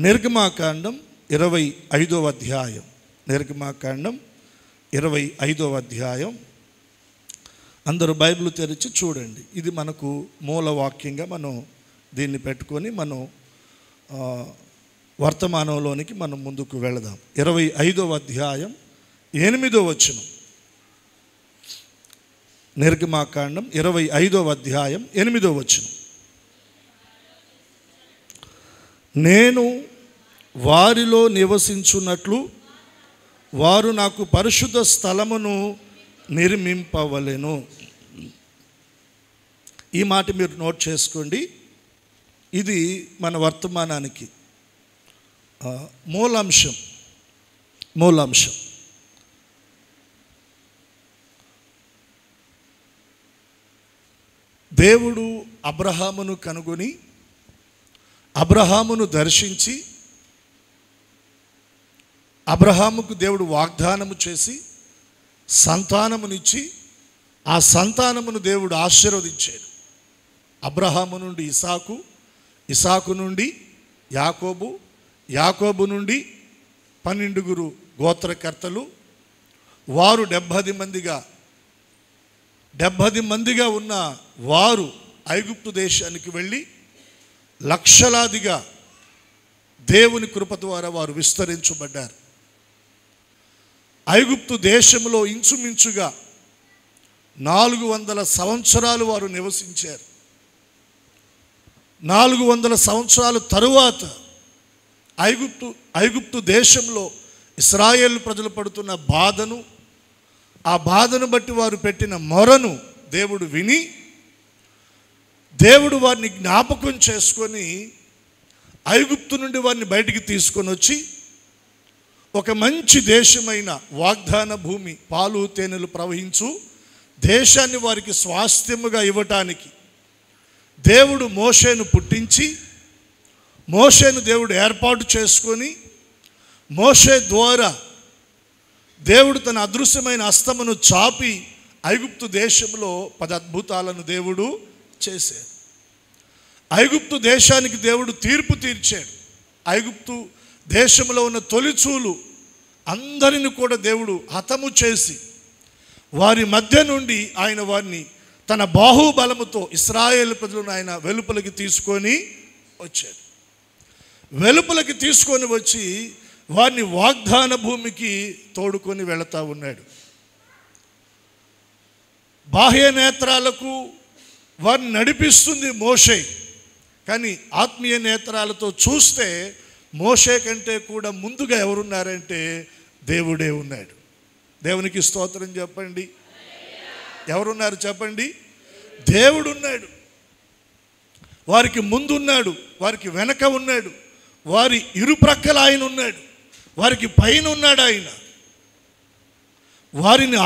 నిర్గమాకాండం 25వ అధ్యాయం. నిర్గమాకాండం 25వ అధ్యాయం. అందరూ బైబిల్ తెరిచి చూడండి. ఇది మనకు మూల వాక్యంగా మనం దీన్ని పెట్టుకొని మనం వర్తమానంలోనికి మనం ముందుకు వెళదాం. 25వ అధ్యాయం 8వ వచనం. నిర్గమాకాండం 25వ అధ్యాయం 8వ వచనం. నేను వారిలో నివసించున్నట్లు వారు నాకు పరిశుద్ధ స్థలమును నిర్మింపవలెను. ఈ మాట మీరు నోట్ చేసుకోండి. ఇది మన వర్తమానానికి మూలాంశం. దేవుడు అబ్రహామును కనుగొని అబ్రహామును దర్శించి అబ్రహాముకు దేవుడు వాగ్దానము చేసి సంతానమునిచ్చి ఆ సంతానమును దేవుడు ఆశీర్వదించాడు. అబ్రహాము నుండి ఇసాకు, ఇసాకు నుండి యాకోబు, యాకోబు నుండి 12 గోత్రకర్తలు. వారు 70 మందిగా ఉన్న వారు ఐగుప్తు దేశానికి వెళ్ళి లక్షలాదిగా దేవుని కృప ద్వారా వారు విస్తరించబడ్డారు. ఐగుప్తు దేశంలో ఇంచుమించుగా 400 సంవత్సరాలు వారు నివసించారు. 400 సంవత్సరాల తరువాత ఐగుప్తు దేశంలో ఇశ్రాయేలు ప్రజలు పడుతున్న బాధను, ఆ బాధను బట్టి వారు పెట్టిన మొరను దేవుడు విని దేవుడు వారిని జ్ఞాపకం చేసుకొని ఐగుప్తు నుండి వారిని బయటికి తీసుకొని వచ్చి ఒక మంచి దేశమైన వాగ్దాన భూమి, పాలు తేనెలు ప్రవహించు దేశాన్ని వారికి స్వాస్థ్యముగా ఇవ్వటానికి దేవుడు మోషేను పుట్టించి, మోషేను దేవుడు ఏర్పాటు చేసుకొని, మోషే ద్వారా దేవుడు తన అదృశ్యమైన హస్తమును చాపి ఐగుప్తు దేశంలో 10 అద్భుతాలను దేవుడు చేశాడు. ఐగుప్తు దేశానికి దేవుడు తీర్పు తీర్చాడు. ఐగుప్తు దేశంలో ఉన్న తొలిచూలు అందరిని కూడా దేవుడు హతము చేసి వారి మధ్య నుండి ఆయన వారిని తన బాహుబలముతో ఇశ్రాయేలు ప్రజలను ఆయన వెలుపలికి తీసుకొని వచ్చాడు. వెలుపలికి తీసుకొని వచ్చి వారిని వాగ్దాన భూమికి తోడుకొని వెళతా ఉన్నాడు. బాహ్య నేత్రాలకు వారిని నడిపిస్తుంది మోషే, కానీ ఆత్మీయ నేత్రాలతో చూస్తే మోషే కంటే కూడా ముందుగా ఎవరున్నారంటే దేవుడే ఉన్నాడు. దేవునికి స్తోత్రం చెప్పండి. ఎవరున్నారు చెప్పండి? దేవుడు ఉన్నాడు. వారికి ముందున్నాడు, వారికి వెనక ఉన్నాడు, వారి ఇరుప్రక్కల ఆయన ఉన్నాడు, వారికి పైన ఉన్నాడు ఆయన. వారిని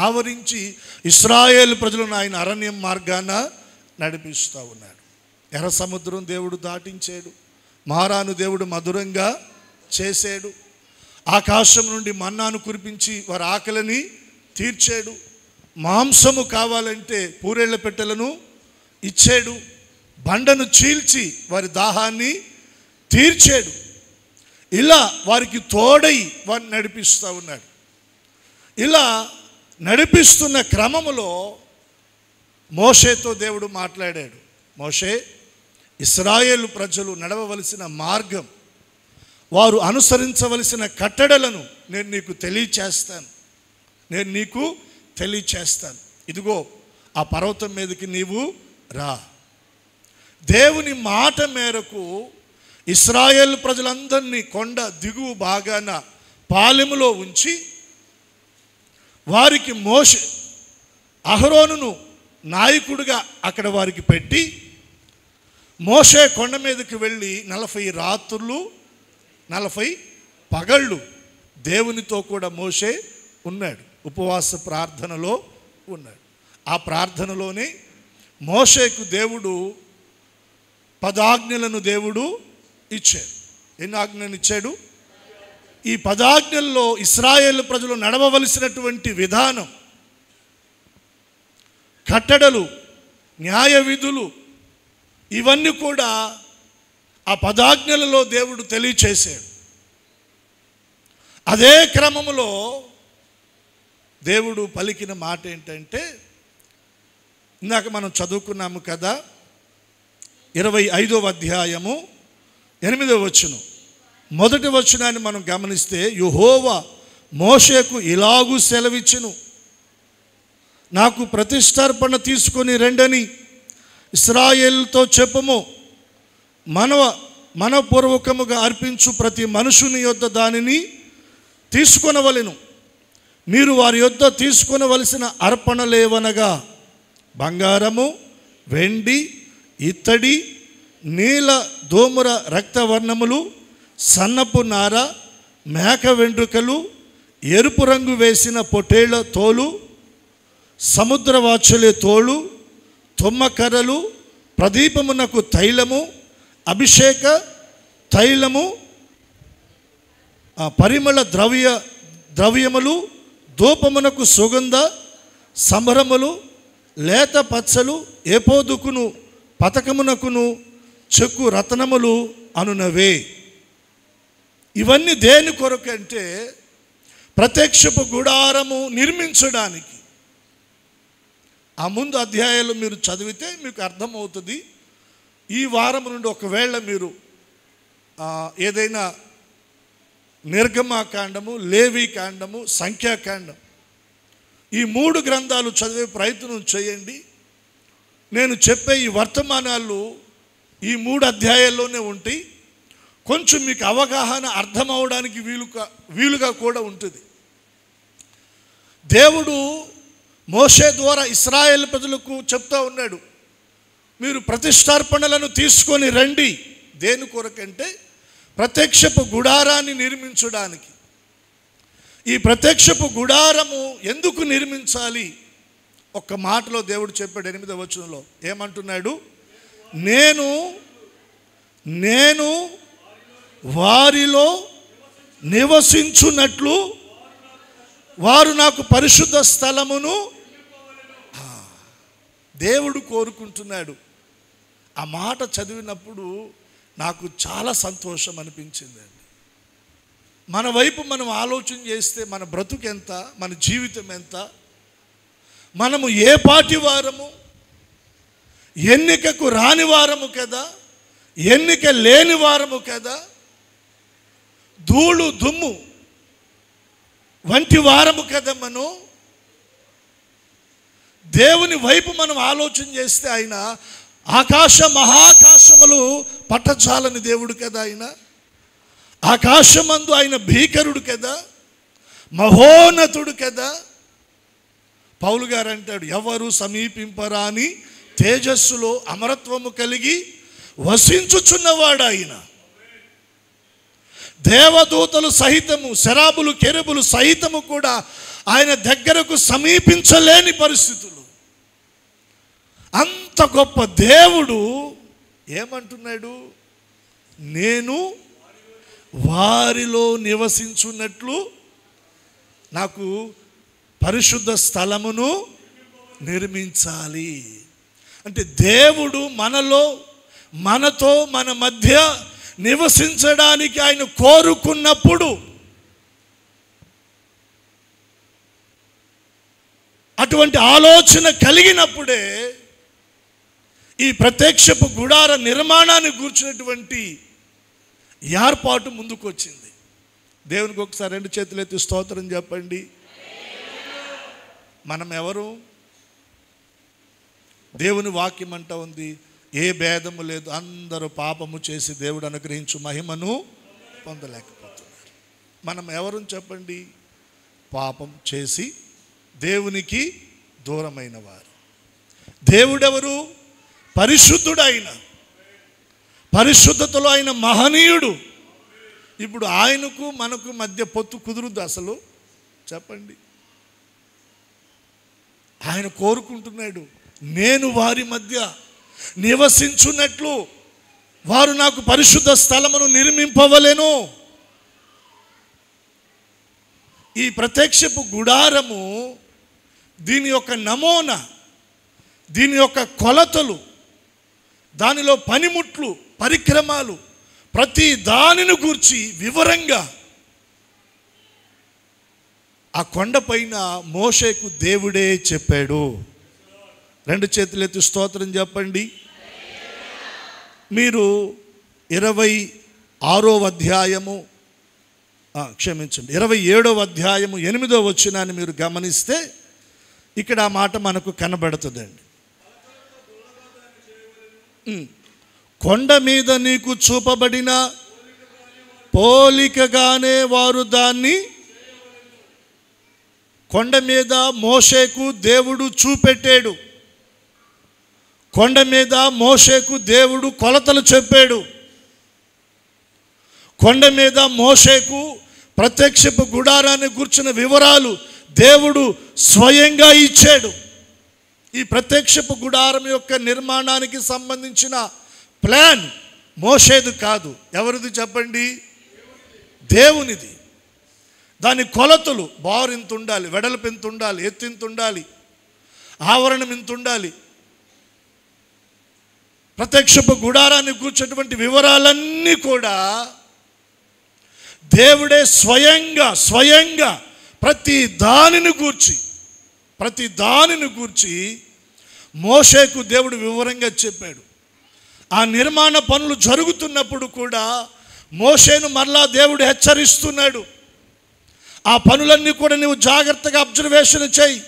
ఆవరించి ఇశ్రాయేలు ప్రజలను ఆయన అరణ్యం మార్గాన నడిపిస్తూ ఉన్నాడు. ఎర్ర సముద్రం దేవుడు దాటించాడు. మారాను దేవుడు మధురంగా చేశాడు. ఆకాశం నుండి మన్నాను కురిపించి వారి ఆకలిని తీర్చాడు. మాంసము కావాలంటే పూరేళ్ల పెట్టెలను ఇచ్చాడు. బండను చీల్చి వారి దాహాన్ని తీర్చాడు. ఇలా వారికి తోడై వారిని నడిపిస్తూ ఉన్నాడు. ఇలా నడిపిస్తున్న క్రమములో మోషేతో దేవుడు మాట్లాడాడు. మోషే, ఇశ్రాయేలు ప్రజలు నడవవలసిన మార్గం, వారు అనుసరించవలసిన కట్టడలను నేను నీకు తెలియచేస్తాను. ఇదిగో ఆ పర్వతం మీదకి నీవు రా. దేవుని మాట మేరకు ఇశ్రాయేలు ప్రజలందరినీ కొండ దిగువ భాగాన పాలెములో ఉంచి వారికి మోషే అహరోనును నాయకుడిగా అక్కడ వారికి పెట్టి మోషే కొండ మీదకి వెళ్ళి 40 రాత్రులు 40 పగళ్ళు దేవునితో కూడా మోషే ఉన్నాడు. ఉపవాస ప్రార్థనలో ఉన్నాడు. ఆ ప్రార్థనలోనే మోషేకు దేవుడు 10 ఆజ్ఞలను దేవుడు ఇచ్చాడు. ఎన్ని ఆజ్ఞలను ఇచ్చాడు? ఈ 10 ఆజ్ఞల్లో ఇశ్రాయేలు ప్రజలు నడవవలసినటువంటి విధానం, కట్టడలు, న్యాయ విధులు, ఇవన్నీ కూడా ఆ పదాజ్ఞలలో దేవుడు తెలియచేశాడు. అదే క్రమములో దేవుడు పలికిన మాట ఏంటంటే, ఇందాక మనం చదువుకున్నాము కదా, 25వ అధ్యాయము 8వ వచనం, మొదటి వచనాన్ని మనం గమనిస్తే, యెహోవా మోషేకు ఇలాగూ సెలవిచ్చెను, నాకు ప్రతిష్టార్పణ తీసుకొని రండని ఇశ్రాయేలుతో చెప్పుము. మనపూర్వకముగా అర్పించు ప్రతి మనుషుని యొద్ద దానిని తీసుకొనవలెను. మీరు వారి యొద్ద తీసుకొనవలసిన అర్పణలేవనగా బంగారము, వెండి, ఇత్తడి, నీల దోముర రక్తవర్ణములు, సన్నపు నార, మేక వెంట్రుకలు, ఎరుపు రంగు వేసిన పొట్టేళ్ల తోలు, సముద్రవాచులే తోలు, తుమ్మకర్రలు, ప్రదీపమునకు తైలము, అభిషేక తైలము, పరిమళ ద్రవ్యములు, ధూపమునకు సుగంధ సంభరములు, లేత పచ్చలు, ఏపోదుకును పతకమునకును చెక్కు రత్నములు అనునవే. ఇవన్నీ దేని కొరకంటే ప్రత్యక్షపు గుడారము నిర్మించడానికి. ఆ ముందు అధ్యాయాలు మీరు చదివితే మీకు అర్థమవుతుంది. ఈ వారం నుండి ఒకవేళ మీరు ఏదైనా నిర్గమాకాండము, లేవీకాండము, సంఖ్యాకాండం, ఈ 3 గ్రంథాలు చదివే ప్రయత్నం చేయండి. నేను చెప్పే ఈ వర్తమానాలు ఈ 3 అధ్యాయాల్లోనే ఉంటాయి. కొంచెం మీకు అవగాహన అర్థం అవడానికి వీలుగా కూడా ఉంటుంది. దేవుడు మోషే ద్వారా ఇశ్రాయేలు ప్రజలకు చెప్తా ఉన్నాడు, మీరు ప్రతిష్టార్పణలను తీసుకొని రండి. దేని కొరకంటే ప్రత్యక్షపు గుడారాన్ని నిర్మించడానికి. ఈ ప్రత్యక్షపు గుడారము ఎందుకు నిర్మించాలి? ఒక్క మాటలో దేవుడు చెప్పాడు 8వ వచనంలో. ఏమంటున్నాడు? నేను వారిలో నివసించున్నట్లు వారు నాకు పరిశుద్ధ స్థలమును దేవుడు కోరుకుంటున్నాడు. ఆ మాట చదివినప్పుడు నాకు చాలా సంతోషం అనిపించిందండి. మన వైపు మనం ఆలోచన చేస్తే మన బ్రతుకు ఎంత, మన జీవితం ఎంత, మనము ఏ పాటి వారము, ఎన్నికకు రాని వారము కదా, ఎన్నిక లేని వారము కదా, ధూళు దుమ్ము వంటి వారము కదా. మనం దేవుని వైపు మనం ఆలోచన చేస్తే ఆయన మహాకాశములు పట్టజాలని దేవుడు కదా. ఆయన ఆకాశమందు ఆయన భీకరుడు కదా, మహోన్నతుడు కదా. పౌలు గారు అంటాడు, ఎవరు సమీపింపరాని తేజస్సులో అమరత్వము కలిగి వసించుచున్నవాడు ఆయన. దేవదూతలు సహితము, శరాబులు, కెరూబులు సహితము కూడా ఆయన దగ్గరకు సమీపించలేని పరిస్థితులు. అంత గొప్ప దేవుడు ఏమంటున్నాడు? నేను వారిలో నివసించున్నట్లు నాకు పరిశుద్ధ స్థలమును నిర్మించాలి. అంటే దేవుడు మనతో మన మధ్య నివసించడానికి ఆయన కోరుకున్నప్పుడు, అటువంటి ఆలోచన కలిగినప్పుడే ఈ ప్రత్యక్షపు గుడార నిర్మాణాన్ని కూర్చున్నటువంటి ఏర్పాటు ముందుకు వచ్చింది. దేవునికి ఒకసారి 2 చేతులు ఎత్తి స్తోత్రం చెప్పండి. మనం ఎవరు? దేవుని వాక్యం అంటా ఉంది, ఏ భేదము లేదు, అందరూ పాపము చేసి దేవుడు అనుగ్రహించు మహిమను పొందలేకపోతున్నారు. మనం ఎవరు చెప్పండి? పాపం చేసి దేవునికి దూరమైన వారు. దేవుడెవరు? పరిశుద్ధుడు. ఆయన పరిశుద్ధతలో ఆయన మహనీయుడు. ఇప్పుడు ఆయనకు మనకు మధ్య పొత్తు కుదురుద్దు అసలు? చెప్పండి. ఆయన కోరుకుంటున్నాడు, నేను వారి మధ్య నివసించున్నట్లు వారు నాకు పరిశుద్ధ స్థలమును నిర్మింపవలెను. ఈ ప్రత్యక్షపు గుడారము, దీని యొక్క నమూనా, దీని యొక్క కొలతలు, దానిలో పనిముట్లు, పరిక్రమాలు ప్రతి దానిని గూర్చి వివరంగా ఆ కొండపైన మోషేకు దేవుడే చెప్పాడు. 2 చేతులెత్తి స్తోత్రం చెప్పండి. మీరు 26వ అధ్యాయము 27వ అధ్యాయము 8వ వచనాన్ని మీరు గమనిస్తే ఇక్కడ ఆ మాట మనకు కనబడుతుందండి. కొండ మీద నీకు చూపబడిన పోలికగానే వారు దాన్ని, కొండ మీద మోషేకు దేవుడు చూపెట్టాడు. కొండ మీద మోషేకు దేవుడు కొలతలు చెప్పాడు. కొండ మీద మోషేకు ప్రత్యక్షపు గుడారాన్ని గుర్చిన వివరాలు దేవుడు స్వయంగా ఇచ్చాడు. ఈ ప్రత్యక్షపు గుడారం యొక్క నిర్మాణానికి సంబంధించిన ప్లాన్ మోషేది కాదు. ఎవరిది చెప్పండి? దేవునిది. దాని కొలతలు బారు ఇంత ఉండాలి, వెడల్పు ఇంత ఉండాలి, ఎత్తు ఇంత ఉండాలి, ఆవరణం ఇంత ఉండాలి. ప్రత్యక్షపు గుడారాన్ని కూర్చున్నటువంటి వివరాలన్నీ కూడా దేవుడే స్వయంగా ప్రతి దానిని గూర్చి మోషేకు దేవుడు వివరంగా చెప్పాడు. ఆ నిర్మాణ పనులు జరుగుతున్నప్పుడు కూడా మోషేను మరలా దేవుడు హెచ్చరిస్తున్నాడు. ఆ పనులన్నీ కూడా నువ్వు జాగ్రత్తగా అబ్జర్వేషన్ చేయి.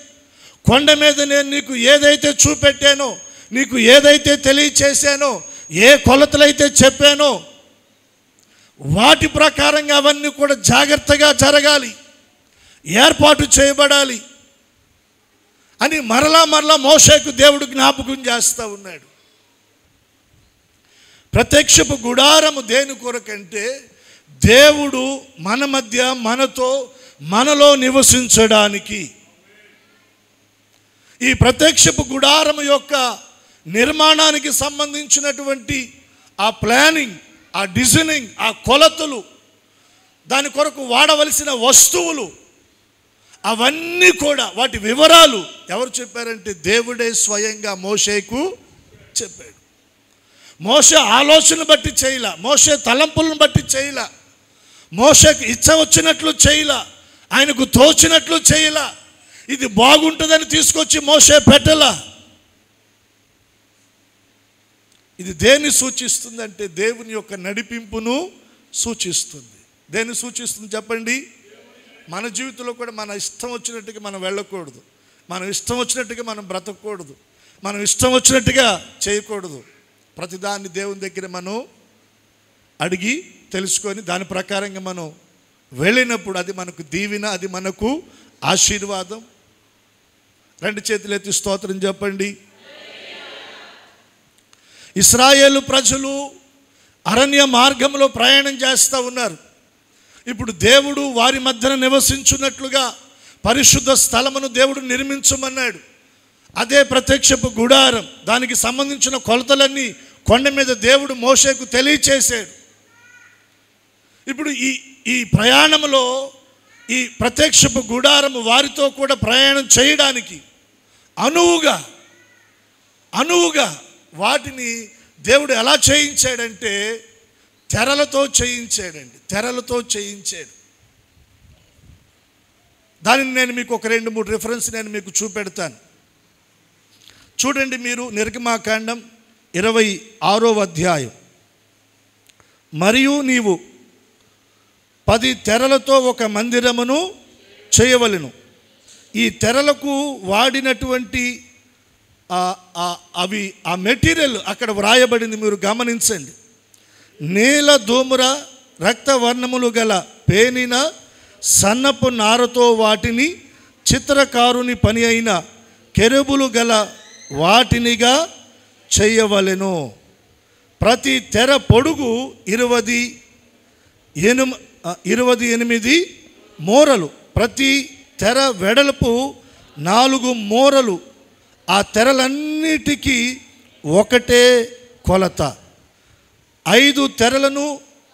కొండ మీద నేను నీకు ఏదైతే చూపెట్టానో, నీకు ఏదైతే తెలియచేశానో, ఏ కొలతలైతే చెప్పానో వాటి ప్రకారంగా అవన్నీ కూడా జాగ్రత్తగా జరగాలి, ఏర్పాటు చేయబడాలి అని మరలా మోషేకు దేవుడు జ్ఞాపకం చేస్తూ ఉన్నాడు. ప్రత్యక్షపు గుడారము దేని కొరకంటే దేవుడు మన మధ్య మనలో నివసించడానికి. ఈ ప్రత్యక్షపు గుడారము యొక్క నిర్మాణానికి సంబంధించినటువంటి ఆ ప్లానింగ్, ఆ డిజైనింగ్, ఆ కొలతలు, దాని కొరకు వాడవలసిన వస్తువులు, అవన్నీ కూడా వాటి వివరాలు ఎవరు చెప్పారంటే దేవుడే స్వయంగా మోషేకు చెప్పాడు. మోషే ఆలోచన బట్టి చేయలా, మోషే తలంపులను బట్టి చేయలా, మోషేకు ఇచ్చ వచ్చినట్లు చేయలా, ఆయనకు తోచినట్లు చేయలా, ఇది బాగుంటుందని తీసుకొచ్చి మోషే పెట్టలా. ఇది దేన్ని సూచిస్తుందంటే దేవుని యొక్క నడిపింపును సూచిస్తుంది. దేన్ని సూచిస్తుంది చెప్పండి? మన జీవితంలో కూడా మన ఇష్టం వచ్చినట్టుగా మనం వెళ్ళకూడదు, మనం ఇష్టం వచ్చినట్టుగా మనం బ్రతకూడదు, మనం ఇష్టం వచ్చినట్టుగా చేయకూడదు. ప్రతిదాన్ని దేవుని దగ్గర మనం అడిగి తెలుసుకొని దాని ప్రకారంగా మనం వెళ్ళినప్పుడు అది మనకు దీవెన, అది మనకు ఆశీర్వాదం. 2 చేతులెత్తి స్తోత్రం చెప్పండి. ఇశ్రాయేలు ప్రజలు అరణ్య మార్గంలో ప్రయాణం చేస్తూ ఉన్నారు. ఇప్పుడు దేవుడు వారి మధ్యన నివసించున్నట్లుగా పరిశుద్ధ స్థలమును దేవుడు నిర్మించమన్నాడు. అదే ప్రత్యక్షపు గుడారం. దానికి సంబంధించిన కొలతలన్నీ కొండ మీద దేవుడు మోషేకు తెలియచేశాడు. ఇప్పుడు ఈ ప్రయాణంలో ఈ ప్రత్యక్షపు గుడారము వారితో కూడా ప్రయాణం చేయడానికి అనువుగా వాటిని దేవుడు ఎలా చేయించాడంటే తెరలతో చేయించాడు. దానిని నేను మీకు ఒక 2-3 రిఫరెన్స్ నేను మీకు చూపెడతాను. చూడండి మీరు నిర్గమాకాండం 26వ అధ్యాయం. మరియు నీవు 10 తెరలతో ఒక మందిరమును చేయవలెను. ఈ తెరలకు వాడినటువంటి ఆ మెటీరియల్ అక్కడ వ్రాయబడింది, మీరు గమనించండి. నీల ధూమ్ర రక్తవర్ణములు గల పేనిన సన్నపు నారతో వాటిని చిత్రకారుని పని అయిన కెరూబులు గల వాటినిగా చేయవలెను. ప్రతి తెర పొడుగు 28 మూరలు, ప్రతి తెర వెడల్పు 4 మూరలు. ఆ తెరలన్నిటికీ ఒకటే కొలత. 5 తెరలను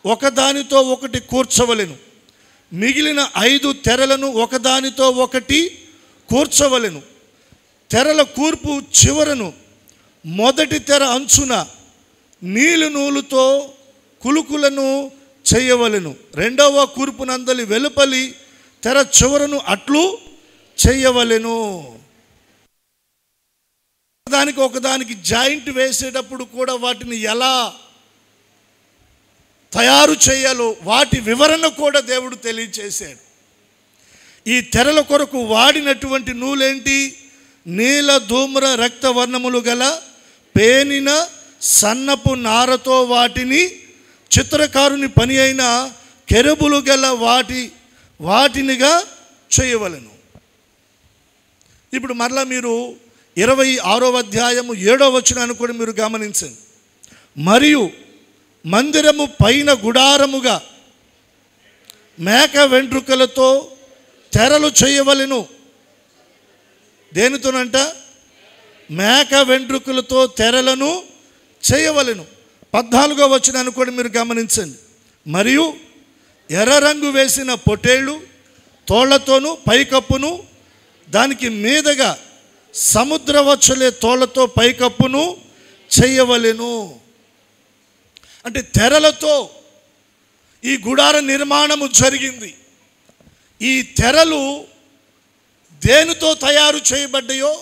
ఒకదానితో ఒకటి కూర్చవలెను. మిగిలిన 5 తెరలను ఒకదానితో ఒకటి కూర్చవలెను. తెరల కూర్పు చివరను మొదటి తెర అంచున నీలి నూలుతో కులుకులను చేయవలెను. రెండవ కూర్పునందలి వెలుపలి తెర చివరను అట్లు చేయవలెను. ఒకదానికి జాయింట్ వేసేటప్పుడు కూడా వాటిని ఎలా తయారు చేయాలో వాటి వివరణ కూడా దేవుడు తెలియచేశాడు. ఈ తెరల కొరకు వాడినటువంటి నూలేంటి? నీల ధూమ్ర రక్త వర్ణములు గల పేనిన సన్నపు నారతో వాటిని చిత్రకారుని పని అయిన కెరూబులు గల వాటినిగా చేయవలెను. ఇప్పుడు మరలా మీరు 26వ అధ్యాయము 7వ వచనాన్ని కూడా మీరు గమనించండి. మరియు మందిరము పైన గుడారముగా మేక వెంట్రుకలతో తెరలు చేయవలెను. దేనితోనంట? మేక వెంట్రుకలతో తెరలను చేయవలెను. 14వ వచనాన్ని కూడా మీరు గమనించండి. మరియు ఎర్ర రంగు వేసిన పొటేళ్ళు తోళ్లతోనూ పైకప్పును దానికి మీదగా సముద్రవచ్చలే తోళ్లతో పైకప్పును చేయవలెను. అంటే తెరలతో ఈ గుడార నిర్మాణము జరిగింది. ఈ తెరలు దేనితో తయారు చేయబడ్డాయో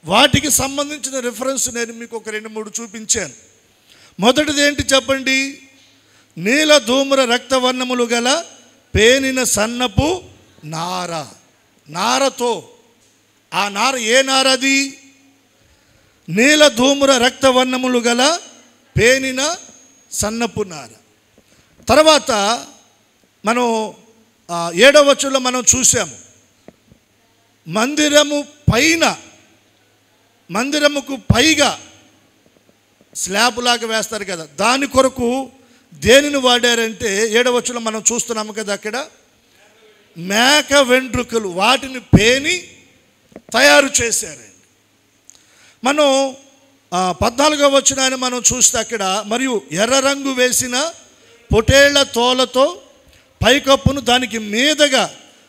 వాటికి సంబంధించిన రిఫరెన్స్ నేను మీకు ఒక 2-3 చూపించాను. మొదటిది ఏంటి చెప్పండి? నీల ధూమ్ర రక్తవర్ణములు గల పేనిన సన్నపు నార. నారతో, ఆ నార ఏ నారది? నీల ధూమ్ర రక్తవర్ణములు గల పేనిన సన్నపు నార. తర్వాత మనం 7వ వచనంలో మనం చూసాము, మందిరముకు పైగా స్లాబ్ లాగా వేస్తారు కదా, దాని కొరకు దేనిని వాడారంటే 7వ వచనంలో మనం చూస్తున్నాము కదా, అక్కడ మేక వెంట్రుకలు వాటిని పేని తయారు చేశారండి. మనం 14వ వచనాన్ని మనం చూస్తే అక్కడ మరియు ఎర్ర రంగు వేసిన పొటేళ్ల తోలతో పైకప్పును దానికి మీదగా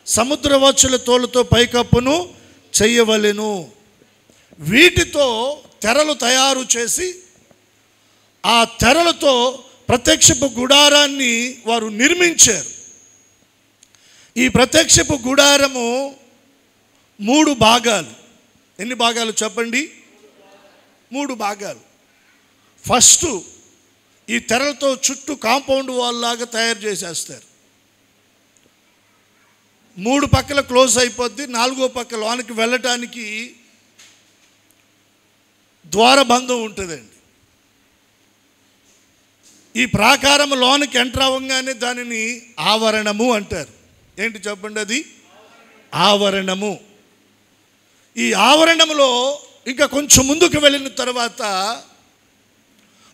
సముద్రవచ్చల తోలతో పైకప్పును చేయవలెను. వీటితో తెరలు తయారు చేసి ఆ తెరలతో ప్రత్యక్షపు గుడారాన్ని వారు నిర్మించారు. ఈ ప్రత్యక్షపు గుడారము 3 భాగాలు. ఎన్ని భాగాలు చెప్పండి? 3 భాగాలు. ఫస్ట్ ఈ తెరలతో చుట్టూ కాంపౌండ్ వాల్ లాగా తయారు చేసేస్తారు. 3 పక్కల క్లోజ్ అయిపోద్ది. 4వ పక్క లోనికి వెళ్ళటానికి ద్వారబంధం ఉంటుందండి. ఈ ప్రాకారం లోనికి ఎంటర్ అవ్వగానే దానిని ఆవరణము అంటారు. ఏంటి చెప్పండి? అది ఆవరణము. ఈ ఆవరణములో ఇంకా కొంచెం ముందుకు వెళ్ళిన తర్వాత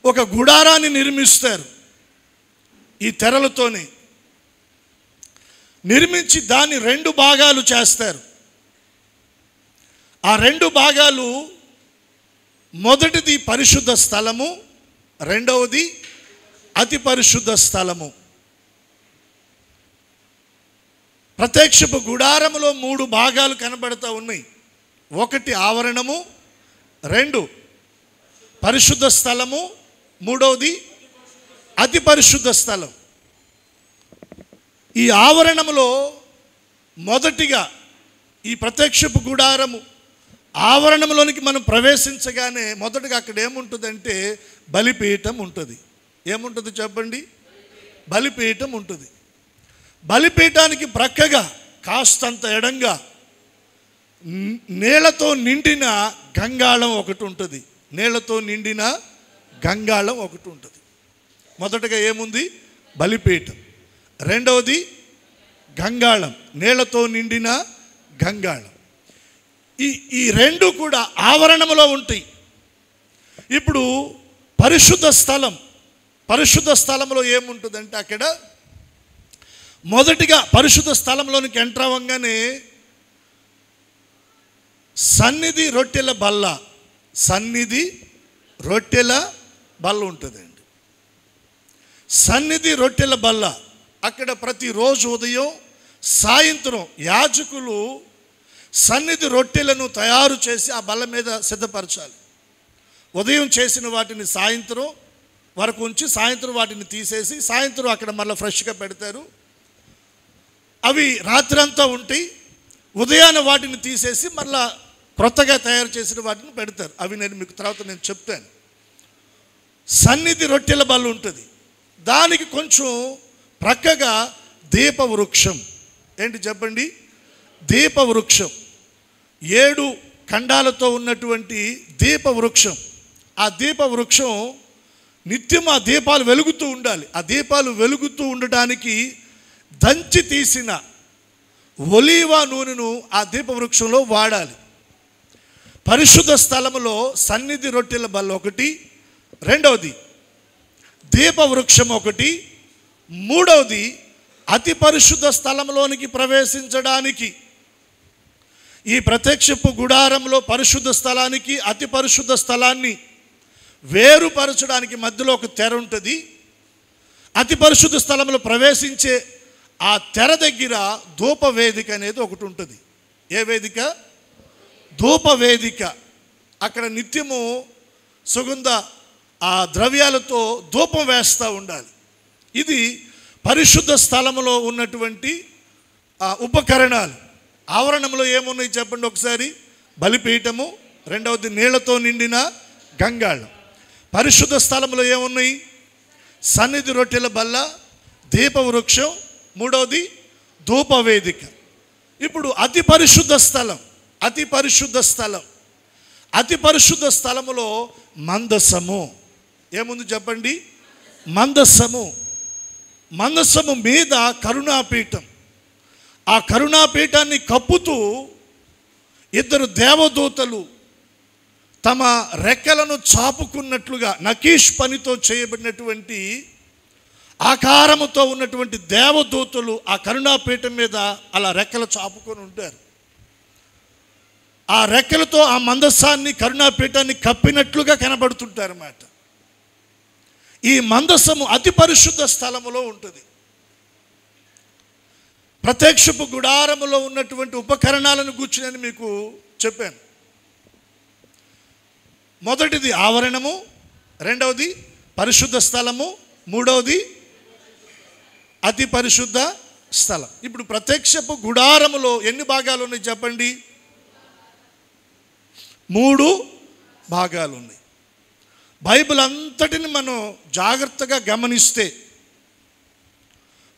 ఒక గుడారాన్ని నిర్మిస్తారు. ఈ తెరలతోనే నిర్మించి దాన్ని 2 భాగాలు చేస్తారు. ఆ 2 భాగాలు, మొదటిది పరిశుద్ధ స్థలము, రెండవది అతి పరిశుద్ధ స్థలము. ప్రత్యక్షపు గుడారములో 3 భాగాలు కనబడుతూ ఉన్నాయి. 1 ఆవరణము, 2 పరిశుద్ధ స్థలము, 3వది అతి పరిశుద్ధ స్థలం. ఈ ఆవరణములో మొదటిగా ఈ ప్రత్యక్షపు గుడారము ఆవరణంలోనికి మనం ప్రవేశించగానే మొదటగా అక్కడ ఏముంటుందంటే బలిపీఠం ఉంటుంది. ఏముంటుంది చెప్పండి? బలిపీఠం ఉంటుంది. బలిపీఠానికి ప్రక్కగా కాస్తంత ఎడంగా నీళ్లతో నిండిన గంగాళం ఒకటి ఉంటుంది. నీళ్లతో నిండిన గంగాళం ఒకటి ఉంటుంది. మొదటగా ఏముంది? బలిపీఠం. రెండవది గంగాళం, నీళ్లతో నిండిన గంగాళం. ఈ 2 కూడా ఆవరణములో ఉంటాయి. ఇప్పుడు పరిశుద్ధ స్థలంలో ఏముంటుందంటే అక్కడ మొదటిగా పరిశుద్ధ స్థలంలోనికి ఎంటర్ అవ్వగానే సన్నిధి రొట్టెల బల్ల ఉంటుందండి. సన్నిధి రొట్టెల బల్ల. అక్కడ ప్రతిరోజు ఉదయం సాయంత్రం యాజకులు సన్నిధి రొట్టెలను తయారు చేసి ఆ బల్ల మీద సిద్ధపరచాలి. ఉదయం చేసిన వాటిని సాయంత్రం వరకు ఉంచి సాయంత్రం వాటిని తీసేసి సాయంత్రం అక్కడ మళ్ళీ ఫ్రెష్గా పెడతారు. అవి రాత్రంతా ఉంటాయి. ఉదయాన్నే వాటిని తీసేసి మళ్ళా క్రొత్తగా తయారు చేసిన వాటిని పెడతారు. అవి నేను మీకు తర్వాత చెప్తాను. సన్నిధి రొట్టెల బల్ల ఉంటుంది. దానికి కొంచెం ప్రక్కగా దీపవృక్షం. ఏంటి చెప్పండి? దీపవృక్షం. 7 ఖండాలతో ఉన్నటువంటి దీపవృక్షం. ఆ దీపవృక్షం నిత్యం ఆ దీపాలు వెలుగుతూ ఉండాలి. ఆ దీపాలు వెలుగుతూ ఉండడానికి దంచి తీసిన ఒలీవ నూనెను ఆ దీపవృక్షంలో వాడాలి. పరిశుద్ధ స్థలములో సన్నిధి రొట్టెల బల్ల ఒకటి, రెండవది దీపవృక్షం ఒకటి, మూడవది అతి పరిశుద్ధ స్థలంలోనికి ప్రవేశించడానికి ఈ ప్రత్యక్షపు గుడారంలో పరిశుద్ధ స్థలానికి అతి పరిశుద్ధ స్థలాన్ని వేరుపరచడానికి మధ్యలో ఒక తెర ఉంటుంది. అతి పరిశుద్ధ స్థలంలో ప్రవేశించే ఆ తెర దగ్గర ధూపవేదిక అనేది ఒకటి ఉంటుంది. ఏ వేదిక? ధూపవేదిక. అక్కడ నిత్యము సుగంధ ఆ ద్రవ్యాలతో ధూపం వేస్తూ ఉండాలి. ఇది పరిశుద్ధ స్థలంలో ఉన్నటువంటి ఉపకరణాలు. ఆవరణంలో ఏమున్నాయి చెప్పండి ఒకసారి? బలిపీఠము, రెండవది నీళ్లతో నిండిన గంగాళం. పరిశుద్ధ స్థలంలో ఏమున్నాయి? సన్నిధి రొట్టెల బల్ల, దీపవృక్షం, మూడవది ధూపవేదిక. ఇప్పుడు అతి పరిశుద్ధ స్థలం, అతి పరిశుద్ధ స్థలం, అతి పరిశుద్ధ స్థలములో మందసము. ఏముంది చెప్పండి? మందసము. మందసము మీద కరుణాపీఠం. ఆ కరుణాపీఠాన్ని కప్పుతూ 2 దేవదూతలు తమ రెక్కలను చాపుకున్నట్లుగా నకీష్ పనితో చేయబడినటువంటి ఆకారముతో ఉన్నటువంటి దేవదూతలు ఆ కరుణాపీఠం మీద అలా రెక్కలు చాపుకొని ఉంటారు. ఆ రెక్కలతో ఆ మందసాన్ని కరుణాపీఠాన్ని కప్పినట్లుగా కనబడుతుంటారు అన్నమాట. ఈ మందసము అతి పరిశుద్ధ స్థలములో ఉంటుంది. ప్రత్యక్షపు గుడారములో ఉన్నటువంటి ఉపకరణాలను గూర్చి నేను మీకు చెప్పాను. మొదటిది ఆవరణము, రెండవది పరిశుద్ధ స్థలము, మూడవది అతి పరిశుద్ధ స్థలం. ఇప్పుడు ప్రత్యక్షపు గుడారములో ఎన్ని భాగాలు ఉన్నాయి చెప్పండి? 3 భాగాలు ఉన్నాయి. బైబిల్ అంతటిని మనం జాగ్రత్తగా గమనిస్తే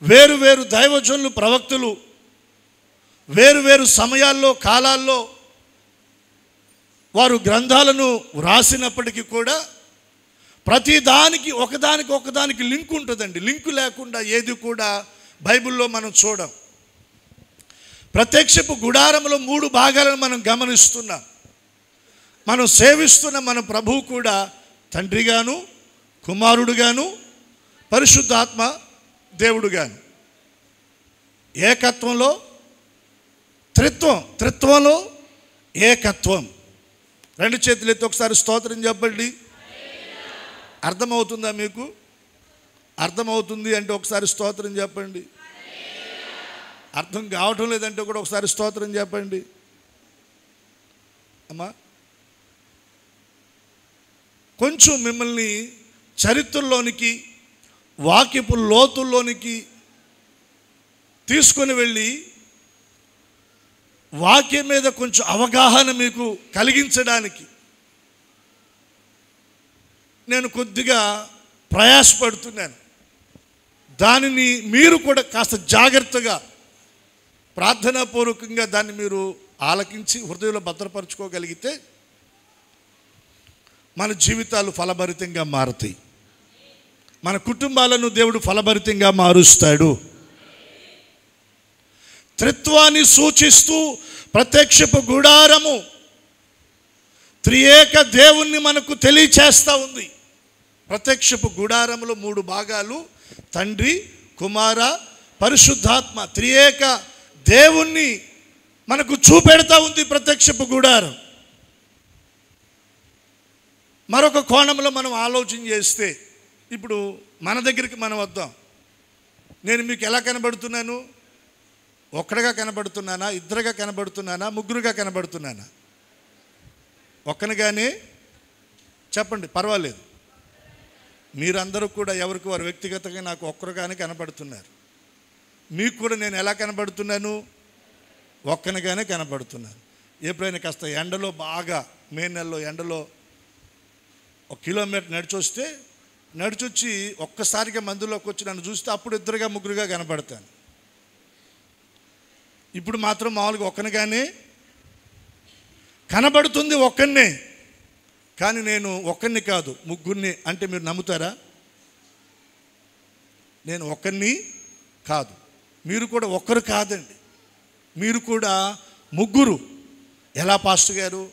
వేరు వేరు దైవజనులు, ప్రవక్తలు వేరు వేరు సమయాల్లో, కాలాల్లో వారు గ్రంథాలను వ్రాసినప్పటికీ కూడా ప్రతి దానికి ఒకదానికి లింక్ ఉంటుందండి. లింకు లేకుండా ఏది కూడా బైబిల్లో మనం చూడం. ప్రత్యక్షపు గుడారంలో 3 భాగాలను మనం గమనిస్తున్నాం. మనం సేవిస్తున్న మన ప్రభువు కూడా తండ్రిగాను, కుమారుడుగాను, పరిశుద్ధాత్మ దేవుడుగాను, ఏకత్వంలో త్రిత్వంలో ఏకత్వం. 2 చేతులు ఎత్తి ఒకసారి స్తోత్రం చెప్పండి. అర్థమవుతుందా మీకు? అర్థమవుతుంది అంటే ఒకసారి స్తోత్రం చెప్పండి. అర్థం కావటం లేదంటే కూడా ఒకసారి స్తోత్రం చెప్పండి. అమ్మా, కొంచెం మిమ్మల్ని చరిత్రలోనికి, వాక్యపు లోతుల్లోనికి తీసుకొని వెళ్ళి వాక్యం మీద కొంచెం అవగాహన మీకు కలిగించడానికి నేను కొద్దిగా ప్రయాసపడుతున్నాను. దానిని మీరు కూడా కాస్త జాగ్రత్తగా ప్రార్థనాపూర్వకంగా దాన్ని మీరు ఆలకించి హృదయంలో భద్రపరచుకోగలిగితే మన జీవితాలు ఫలభరితంగా మారుతాయి. మన కుటుంబాలను దేవుడు ఫలభరితంగా మారుస్తాడు. త్రిత్వాన్ని సూచిస్తూ ప్రత్యక్షపు గుడారము త్రియేక దేవుణ్ణి మనకు తెలియచేస్తూ ఉంది. ప్రత్యక్షపు గుడారములో 3 భాగాలు, తండ్రి, కుమార, పరిశుద్ధాత్మ, త్రియేక దేవుణ్ణి మనకు చూపెడతా ఉంది ప్రత్యక్షపు గుడారం. మరొక కోణంలో మనం ఆలోచన చేస్తే, ఇప్పుడు మన దగ్గరికి మనం వద్దాం. నేను మీకు ఎలా కనబడుతున్నాను? ఒక్కడిగా కనబడుతున్నానా? ఇద్దరుగా కనబడుతున్నానా? ముగ్గురుగా కనబడుతున్నానా? ఒక్కనిగానే చెప్పండి, పర్వాలేదు. మీరందరూ కూడా ఎవరికి వారు వ్యక్తిగతంగా నాకు ఒక్కరుగానే కనపడుతున్నారు. మీకు కూడా నేను ఎలా కనపడుతున్నాను? ఒక్కనిగానే కనపడుతున్నాను. ఎప్పుడైనా కాస్త ఎండలో బాగా మే నెలలో ఎండలో 1 కిలోమీటర్ నడిచొచ్చి ఒక్కసారిగా మందులోకి వచ్చి నన్ను చూస్తే అప్పుడు 2 3 కనపడతాను. ఇప్పుడు మాత్రం మామూలుగా ఒక్కనిగానే కనబడుతుంది, ఒక్కన్నే. కానీ నేను ఒక్కడిని కాదు, ముగ్గురిని. అంటే మీరు నమ్ముతారా? నేను ఒక్కడిని కాదు, మీరు కూడా ఒక్కరు కాదండి, మీరు కూడా ముగ్గురు. ఎలా పాస్టర్ గారు?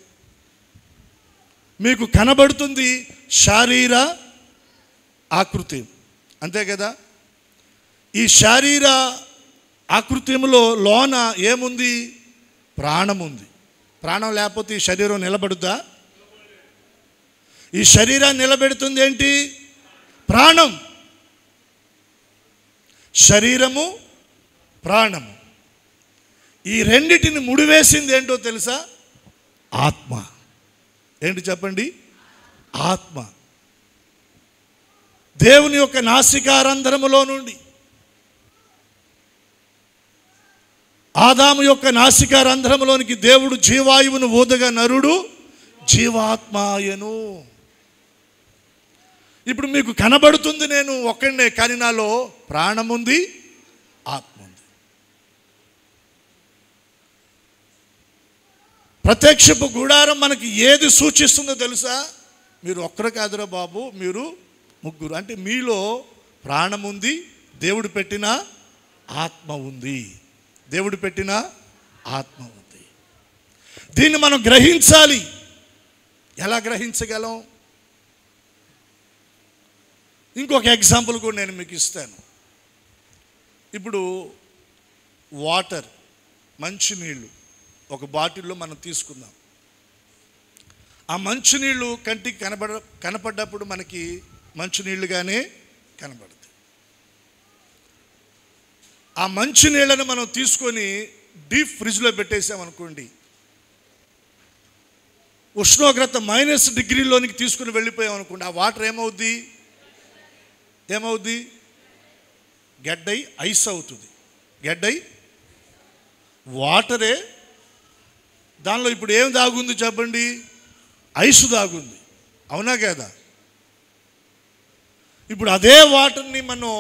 మీకు కనబడుతుంది శారీర ఆకృతి, అంతే కదా? ఈ శారీర ఆకృతిలో లోన ఏముంది? ప్రాణం ఉంది. ప్రాణం లేకపోతే ఈ శరీరం నిలబడుద్దా? ఈ శరీరాన్ని నిలబెడుతుంది ఏంటి? ప్రాణం. శరీరము, ప్రాణము, ఈ రెండిటిని ముడివేసింది ఏంటో తెలుసా? ఆత్మ. ఏంటి చెప్పండి? ఆత్మ. దేవుని యొక్క నాసికారంధ్రములో నుండి, ఆదాము యొక్క నాసికారంధ్రములోనికి దేవుడు జీవాయువును ఊదగా నరుడు జీవాత్మాయను. ఇప్పుడు మీకు కనబడుతుంది నేను ఒక్కడే, కానీ నాలో ప్రాణం ఉంది, ఆత్మ ఉంది. ప్రత్యక్షపు గుడారం మనకి ఏది సూచిస్తుందో తెలుసా? మీరు ఒక్కరు కాదురా బాబు, మీరు ముగ్గురు. అంటే మీలో ప్రాణం ఉంది, దేవుడు పెట్టిన ఆత్మ ఉంది. దేవుడు పెట్టిన ఆత్మ ఉంది. దీన్ని మనం గ్రహించాలి. ఎలా గ్రహించగలం? ఇంకొక ఎగ్జాంపుల్ కూడా నేను మీకు ఇస్తాను. ఇప్పుడు వాటర్, మంచినీళ్ళు ఒక బాటిల్లో మనం తీసుకుందాం. ఆ మంచినీళ్ళు కంటికి కనపడ్డప్పుడు మనకి మంచినీళ్ళుగానే కనబడుతుంది. ఆ మంచినీళ్ళని మనం తీసుకొని డీప్ ఫ్రిడ్జ్లో పెట్టేసామనుకోండి, ఉష్ణోగ్రత -డిగ్రీలోనికి తీసుకుని వెళ్ళిపోయామనుకోండి, ఆ వాటర్ ఏమవుద్ది? గడ్డై ఐస్ అవుతుంది. గడ్డై వాటరే. దానిలో ఇప్పుడు ఏం దాగుంది చెప్పండి? ఐసు దాగుంది, అవునా కదా? ఇప్పుడు అదే వాటర్ని మనం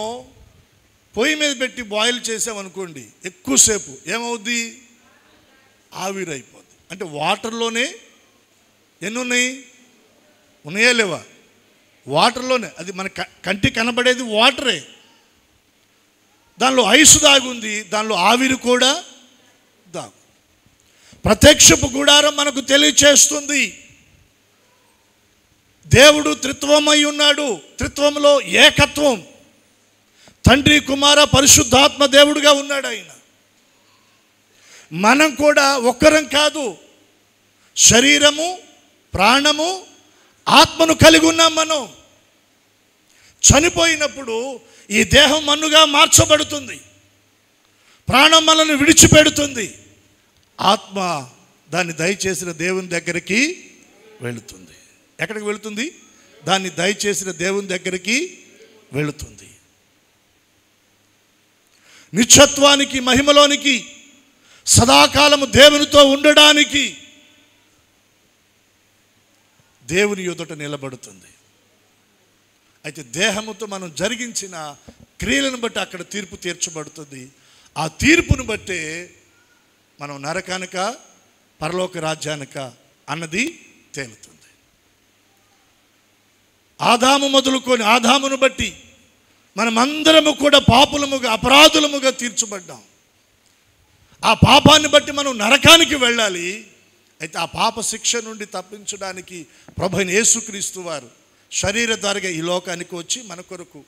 పొయ్యి మీద పెట్టి బాయిల్ చేసామనుకోండి, ఎక్కువసేపు ఏమవుద్ది? ఆవిరైపోద్ది. అంటే వాటర్లోనే ఎన్ని ఉన్నాయా లేవా? వాటర్లోనే. అది మన కంటికి కనబడేది వాటరే. దానిలో ఐసు దాగుంది, దానిలో ఆవిరి కూడా దాగు. ప్రత్యక్షపు గుడారం మనకు తెలియచేస్తుంది దేవుడు త్రిత్వమై ఉన్నాడు. త్రిత్వంలో ఏకత్వం, తండ్రి, కుమార, పరిశుద్ధాత్మ దేవుడుగా ఉన్నాడు ఆయన. మనం కూడా ఒక్కరం కాదు, శరీరము, ప్రాణము, ఆత్మను కలిగి ఉన్నాం. మనం చనిపోయినప్పుడు ఈ దేహం మన్నుగా మార్చబడుతుంది, ప్రాణం మనల్ని విడిచిపెడుతుంది, ఆత్మ దాన్ని దయచేసిన దేవుని దగ్గరికి వెళుతుంది. ఎక్కడికి వెళుతుంది? దాన్ని దయచేసిన దేవుని దగ్గరికి వెళుతుంది. నిత్యత్వానికి, మహిమలోనికి, సదాకాలము దేవునితో ఉండడానికి దేవుని ఎదుట నిలబడుతుంది. అయితే దేహముతో మనం జరిగించిన క్రియలను బట్టి అక్కడ తీర్పు తీర్చబడుతుంది. ఆ తీర్పును బట్టే మనం నరకానిక, పరలోక రాజ్యానిక అన్నది తేలుతుంది. ఆదాము మొదలుకొని ఆదామును బట్టి మనమందరము కూడా పాపులముగా, అపరాధులముగా తీర్చబడ్డాం. ఆ పాపాన్ని బట్టి మనం నరకానికి వెళ్ళాలి. అయితే ఆ పాప శిక్ష నుండి తప్పించడానికి ప్రభువైన యేసుక్రీస్తు వారు శరీరధారిగా ఈ లోకానికి వచ్చి మన కొరకు,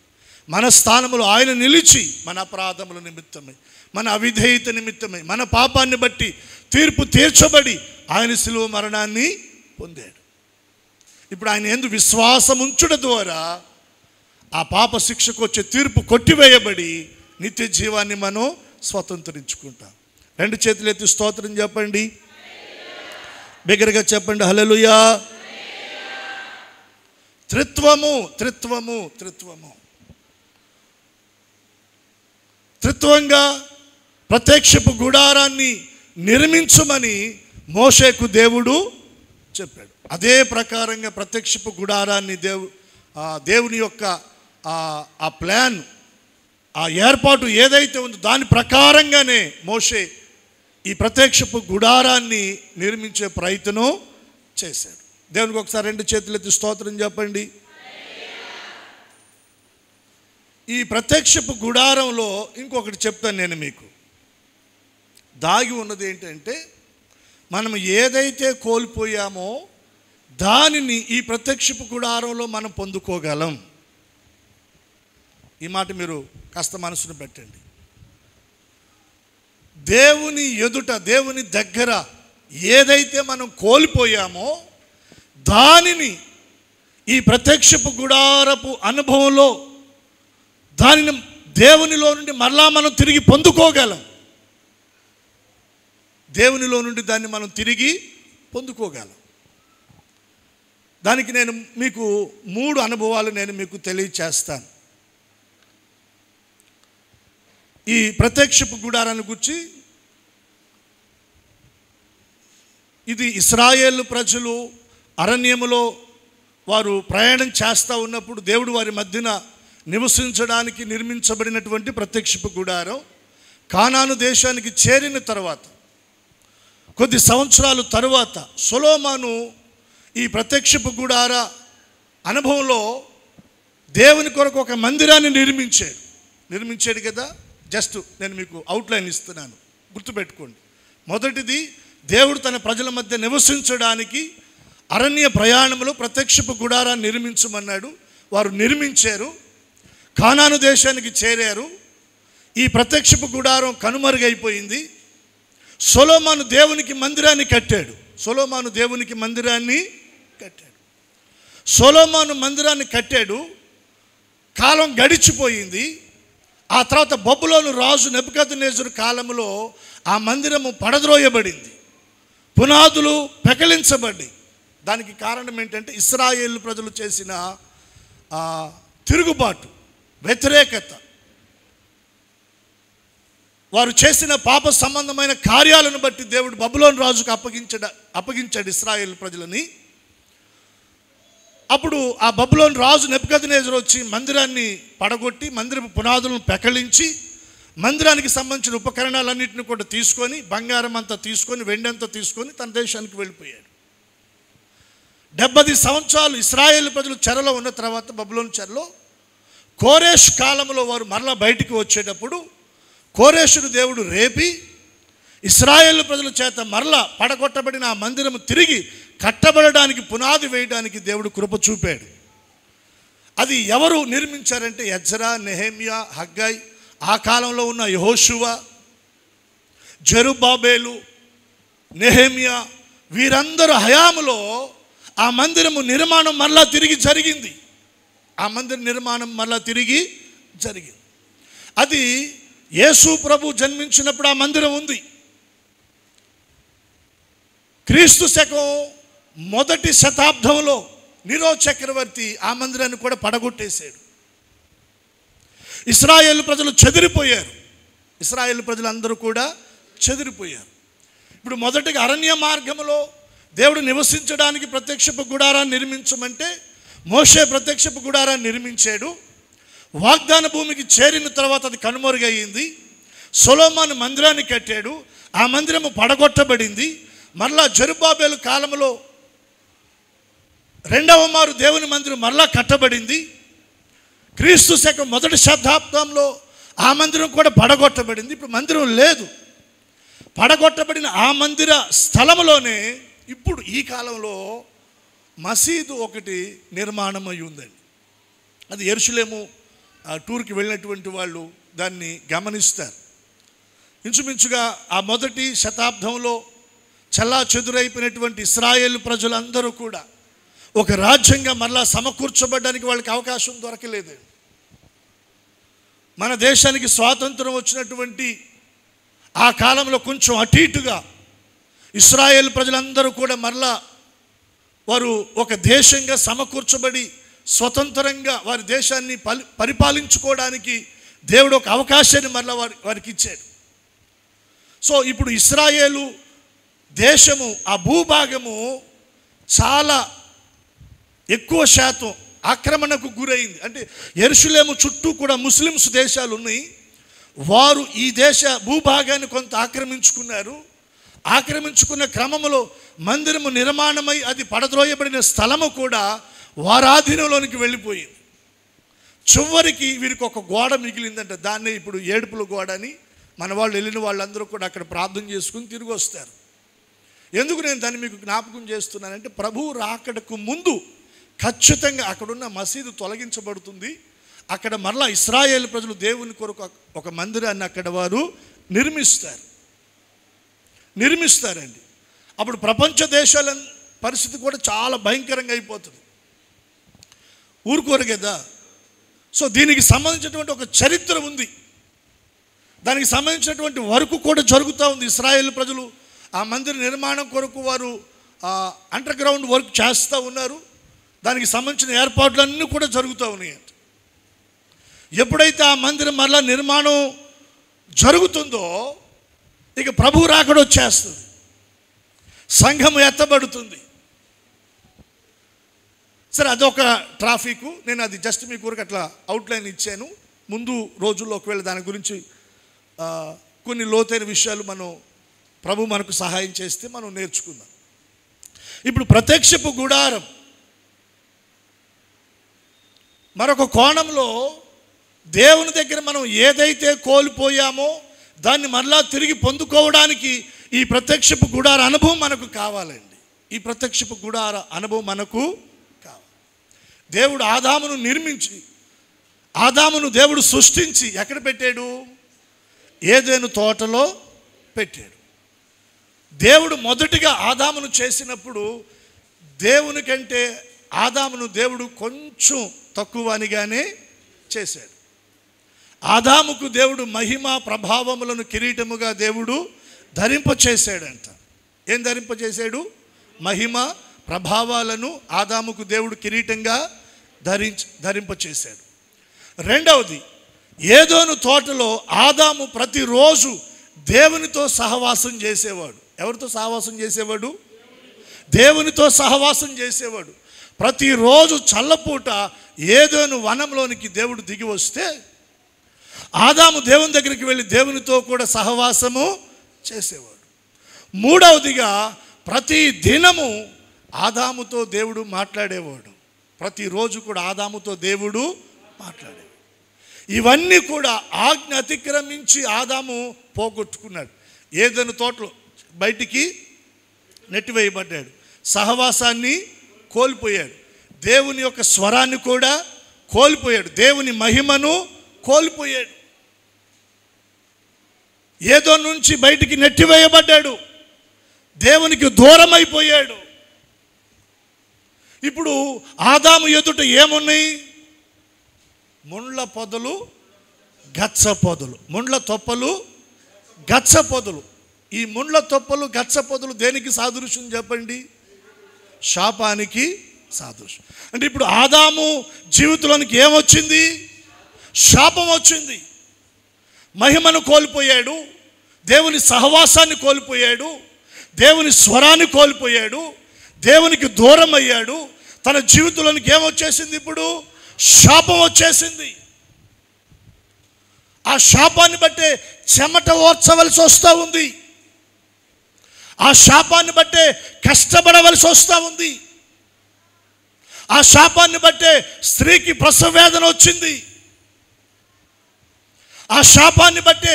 మన స్థానములో ఆయన నిలిచి, మన అపరాధముల నిమిత్తమై, మన అవిధేయత నిమిత్తమై, మన పాపాన్ని బట్టి తీర్పు తీర్చబడి ఆయన శిలువ మరణాన్ని పొందాడు. ఇప్పుడు ఆయన యందు విశ్వాసం ఉంచుట ద్వారా ఆ పాప శిక్షకు వచ్చే తీర్పు కొట్టివేయబడి నిత్య జీవాన్ని మనం స్వతంత్రించుకుంటాం. 2 చేతులు ఎత్తి స్తోత్రం చెప్పండి, బిగ్గరగా చెప్పండి, హల్లెలూయా. త్రిత్వము త్రిత్వము త్రిత్వము త్రిత్వంగా ప్రత్యక్షపు గుడారాన్ని నిర్మించమని మోషేకు దేవుడు చెప్పాడు. అదే ప్రకారంగా ప్రత్యక్షపు గుడారాన్ని దేవుని యొక్క ఆ ప్లాన్, ఆ ఏర్పాటు ఏదైతే ఉందో దాని ప్రకారంగానే మోషే ఈ ప్రత్యక్షపు గుడారాన్ని నిర్మించే ప్రయత్నం చేశాడు. దేవునికి ఒకసారి 2 చేతులెత్తి స్తోత్రం చెప్పండి. ఈ ప్రత్యక్షపు గుడారంలో ఇంకొకటి చెప్తాను నేను మీకు. దాగి ఉన్నది ఏంటంటే, మనం ఏదైతే కోల్పోయామో దానిని ఈ ప్రత్యక్షపు గుడారంలో మనం పొందుకోగలం. ఈ మాట మీరు కాస్త మనసును పెట్టండి. దేవుని ఎదుట, దేవుని దగ్గర ఏదైతే మనం కోల్పోయామో దానిని ఈ ప్రత్యక్షపు గుడారపు అనుభవంలో దానిని దేవునిలో నుండి మరలా మనం తిరిగి పొందుకోగలం. దేవునిలో నుండి దాన్ని మనం తిరిగి పొందుకోగలం. దానికి నేను మీకు 3 అనుభవాలు నేను మీకు తెలియచేస్తాను. ఈ ప్రత్యక్షపు గుడారాన్ని గురించి, ఇది ఇశ్రాయేలు ప్రజలు అరణ్యములో వారు ప్రయాణం చేస్తూ ఉన్నప్పుడు దేవుడు వారి మధ్యన నివసించడానికి నిర్మించబడినటువంటి ప్రత్యక్షపు గుడారం. కానాను దేశానికి చేరిన తర్వాత కొద్ది సంవత్సరాల తరువాత సొలొమోను ఈ ప్రత్యక్షపు గుడార అనుభవంలో దేవుని కొరకు ఒక మందిరాన్ని నిర్మించాడు కదా. జస్ట్ నేను మీకు అవుట్లైన్ ఇస్తున్నాను, గుర్తుపెట్టుకోండి. మొదటిది, దేవుడు తన ప్రజల మధ్య నివసించడానికి అరణ్య ప్రయాణంలో ప్రత్యక్షపు గుడారాన్ని నిర్మించమన్నాడు. వారు నిర్మించారు, కానాను దేశానికి చేరారు. ఈ ప్రత్యక్షపు గుడారం కనుమరుగైపోయింది. సొలొమోను దేవునికి మందిరాన్ని కట్టాడు. సొలొమోను మందిరాన్ని కట్టాడు. కాలం గడిచిపోయింది. ఆ తర్వాత బబులోను రాజు నెబుకద్నెజరు కాలంలో ఆ మందిరము పడద్రోయబడింది, పునాదులు పెకలించబడి. దానికి కారణం ఏంటంటే ఇశ్రాయేలు ప్రజలు చేసిన తిరుగుబాటు, వ్యతిరేకత, వారు చేసిన పాప సంబంధమైన కార్యాలను బట్టి దేవుడు బబులోను రాజుకు అప్పగించాడు ఇశ్రాయేలు ప్రజలని. అప్పుడు ఆ బబులోను రాజు నెబుకద్నెజరు వచ్చి మందిరాన్ని పడగొట్టి మందిరపు పునాదులను పెకలించి మందిరానికి సంబంధించిన ఉపకరణాలన్నింటినీ కూడా తీసుకొని, బంగారం అంతా తీసుకొని, వెండి అంతా తీసుకొని తన దేశానికి వెళ్ళిపోయాడు. 70 సంవత్సరాలు ఇశ్రాయేలు ప్రజలు చెరలో ఉన్న తర్వాత, బబులోను చెరలో, కోరేష్ కాలంలో వారు మరలా బయటికి వచ్చేటప్పుడు కోరేషును దేవుడు రేపి ఇశ్రాయేలు ప్రజల చేత మరలా పడగొట్టబడిన ఆ మందిరము తిరిగి కట్టబడడానికి, పునాది వేయడానికి దేవుడు కృప చూపాడు. అది ఎవరు నిర్మించారంటే ఎజ్రా, నెహెమ్యా, హగ్గై, ఆ కాలంలో ఉన్న యెహోషువ, జెరుబ్బాబెలు, నెహెమ్యా, వీరందరూ హయాములో ఆ మందిరము నిర్మాణం మరలా తిరిగి జరిగింది. అది యేసు ప్రభు జన్మించినప్పుడు ఆ మందిరం ఉంది. క్రీస్తు శకం 1వ శతాబ్దంలో నీరో చక్రవర్తి ఆ మందిరాన్ని కూడా పడగొట్టేశాడు. ఇశ్రాయేలు ప్రజలు చెదిరిపోయారు. ప్రజలందరూ కూడా చెదిరిపోయారు. ఇప్పుడు మొదటిగా అరణ్య మార్గంలో దేవుడు నివసించడానికి ప్రత్యక్షపు గుడారాన్ని నిర్మించమంటే మోషే ప్రత్యక్షపు గుడారాన్ని నిర్మించాడు. వాగ్దాన భూమికి చేరిన తర్వాత అది కనుమరుగయ్యింది. సొలొమోను మందిరాన్ని కట్టాడు. ఆ మందిరము పడగొట్టబడింది. మరలా జెరుబ్బాబెలు కాలంలో 2వ మారు దేవుని మందిరం మరలా కట్టబడింది. క్రీస్తు శకం 1వ శతాబ్దంలో ఆ మందిరం కూడా పడగొట్టబడింది. ఇప్పుడు మందిరం లేదు. పడగొట్టబడిన ఆ మందిర స్థలంలోనే ఇప్పుడు ఈ కాలంలో మసీదు ఒకటి నిర్మాణం అయి ఉందండి. అది యెరూషలేము టూర్కి వెళ్ళినటువంటి వాళ్ళు దాన్ని గమనిస్తారు. ఇంచుమించుగా ఆ 1వ శతాబ్దంలో చెల్లాచెదురైపోయినటువంటి ఇశ్రాయేలు ప్రజలందరూ కూడా ఒక రాజ్యంగా మరలా సమకూర్చబడడానికి వాళ్ళకి అవకాశం దొరకలేదు. మన దేశానికి స్వాతంత్రం వచ్చినటువంటి ఆ కాలంలో కొంచెం అటు ఇటుగా ఇశ్రాయేలు ప్రజలందరూ కూడా మరలా వారు ఒక దేశంగా సమకూర్చబడి స్వతంత్రంగా వారి దేశాన్ని పరిపాలించుకోవడానికి దేవుడు ఒక అవకాశాన్ని మరలా వారికి ఇచ్చాడు. సో ఇప్పుడు ఇశ్రాయేలు దేశము, ఆ భూభాగము చాలా ఎక్కువ శాతం ఆక్రమణకు గురైంది. అంటే యెరూషలేము చుట్టూ కూడా ముస్లిమ్స్ దేశాలు ఉన్నాయి. వారు ఈ దేశ భూభాగాన్ని కొంత ఆక్రమించుకున్నారు. ఆక్రమించుకున్న క్రమంలో మందిరము నిర్మాణమై అది పడద్రోయబడిన స్థలము కూడా వారాధీనంలోనికి వెళ్ళిపోయింది. చివరికి వీరికి ఒక గోడ మిగిలిందంట. దాన్నే ఇప్పుడు ఏడుపుల గోడ అని మన వాళ్ళు వెళ్ళిన వాళ్ళందరూ కూడా అక్కడ ప్రార్థన చేసుకుని తిరిగి వస్తారు. ఎందుకు నేను దాన్ని మీకు జ్ఞాపకం చేస్తున్నానంటే, ప్రభువు రాకడకు ముందు ఖచ్చితంగా అక్కడున్న మసీదు తొలగించబడుతుంది. అక్కడ మరలా ఇశ్రాయేలు ప్రజలు దేవుని కొరకు ఒక మందిరాన్ని అక్కడ వారు నిర్మిస్తారండి. అప్పుడు ప్రపంచ దేశాల పరిస్థితి కూడా చాలా భయంకరంగా అయిపోతుంది. ఊరుకోరు కదా. సో దీనికి సంబంధించినటువంటి ఒక చరిత్ర ఉంది. దానికి సంబంధించినటువంటి వర్క్ కూడా జరుగుతూ ఉంది. ఇశ్రాయేలు ప్రజలు ఆ మందిర నిర్మాణం కొరకు వారు అండర్ గ్రౌండ్ వర్క్ చేస్తూ ఉన్నారు. దానికి సంబంధించిన ఏర్పాట్లన్నీ కూడా జరుగుతూ ఉన్నాయి. ఎప్పుడైతే ఆ మందిరం మరలా నిర్మాణం జరుగుతుందో ఇక ప్రభు రాకడ వచ్చేస్తుంది, సంఘం ఎత్తబడుతుంది. సరే, అదొక ట్రాఫిక్. నేను అది జస్ట్ మీ కొరకు అట్లా అవుట్లైన్ ఇచ్చాను. ముందు రోజుల్లో ఒకవేళ దాని గురించి కొన్ని లోతైన విషయాలు ప్రభు మనకు సహాయం చేస్తే మనం నేర్చుకుందాం. ఇప్పుడు ప్రత్యక్షపు గుడారం మరొక కోణంలో దేవుని దగ్గర మనం ఏదైతే కోల్పోయామో దాన్ని మరలా తిరిగి పొందుకోవడానికి ఈ ప్రత్యక్షపు గుడార అనుభవం మనకు కావాలండి. ఈ ప్రత్యక్షపు గుడార అనుభవం మనకు కావాలి. దేవుడు ఆదామును నిర్మించి, ఆదామును దేవుడు సృష్టించి ఎక్కడ పెట్టాడు? ఏదెను తోటలో పెట్టాడు. దేవుడు మొదటిగా ఆదామును చేసినప్పుడు దేవుని కంటే ఆదామును దేవుడు కొంచెం తక్కువనిగానే చేశాడు. ఆదాముకు దేవుడు మహిమ ప్రభావములను కిరీటముగా దేవుడు ధరింపచేశాడంట. ఏం ధరింపచేశాడు? మహిమ ప్రభావాలను ఆదాముకు దేవుడు కిరీటంగా ధరింపచేశాడు. రెండవది, ఏదోను తోటలో ఆదాము ప్రతిరోజు దేవునితో సహవాసం చేసేవాడు. ఎవరితో సహవాసం చేసేవాడు? దేవునితో సహవాసం చేసేవాడు. ప్రతిరోజు చల్లపూట ఏదోను వనంలోనికి దేవుడు దిగి వస్తే ఆదాము దేవుని దగ్గరికి వెళ్ళి దేవునితో కూడా సహవాసము చేసేవాడు. మూడవదిగా, ప్రతి దినము ఆదాముతో దేవుడు మాట్లాడేవాడు. ప్రతిరోజు కూడా ఆదాముతో దేవుడు మాట్లాడేవాడు. ఇవన్నీ కూడా ఆజ్ఞ అతిక్రమించి ఆదాము పోగొట్టుకున్నాడు. ఏదైనా తోటలో బయటికి నెట్టివేయబడ్డాడు. సహవాసాన్ని కోల్పోయాడు. దేవుని యొక్క స్వరాన్ని కూడా కోల్పోయాడు. దేవుని మహిమను కోల్పోయాడు. ఏదో నుంచి బయటికి నెట్టివేయబడ్డాడు. దేవునికి దూరం అయిపోయాడు. ఇప్పుడు ఆదాము ఎదుట ఏమున్నాయి? ముండ్ల పొదలు, గచ్చ పొదలు. ముండ్ల తొప్పలు, గచ్చ పొదలు. ఈ ముండ్ల తొప్పలు, గచ్చ పొదలు దేనికి సాదృశ్యం చెప్పండి? శాపానికి సాదృశ్యం. అంటే ఇప్పుడు ఆదాము జీవితంలోనికి ఏమొచ్చింది? శాపం వచ్చింది. మహిమను కోల్పోయాడు. దేవుని సహవాసాన్ని కోల్పోయాడు. దేవుని స్వరాన్ని కోల్పోయాడు. దేవునికి దూరం అయ్యాడు. తన జీవితంలోనికి ఏమొచ్చేసింది? ఇప్పుడు శాపం వచ్చేసింది. ఆ శాపాన్ని బట్టే చెమట ఓర్చవలసి వస్తూ ఉంది. ఆ శాపాన్ని బట్టే కష్టపడవలసి వస్తూ ఉంది. ఆ శాపాన్ని బట్టే స్త్రీకి ప్రసవ వేదన వచ్చింది. ఆ శాపాన్ని బట్టే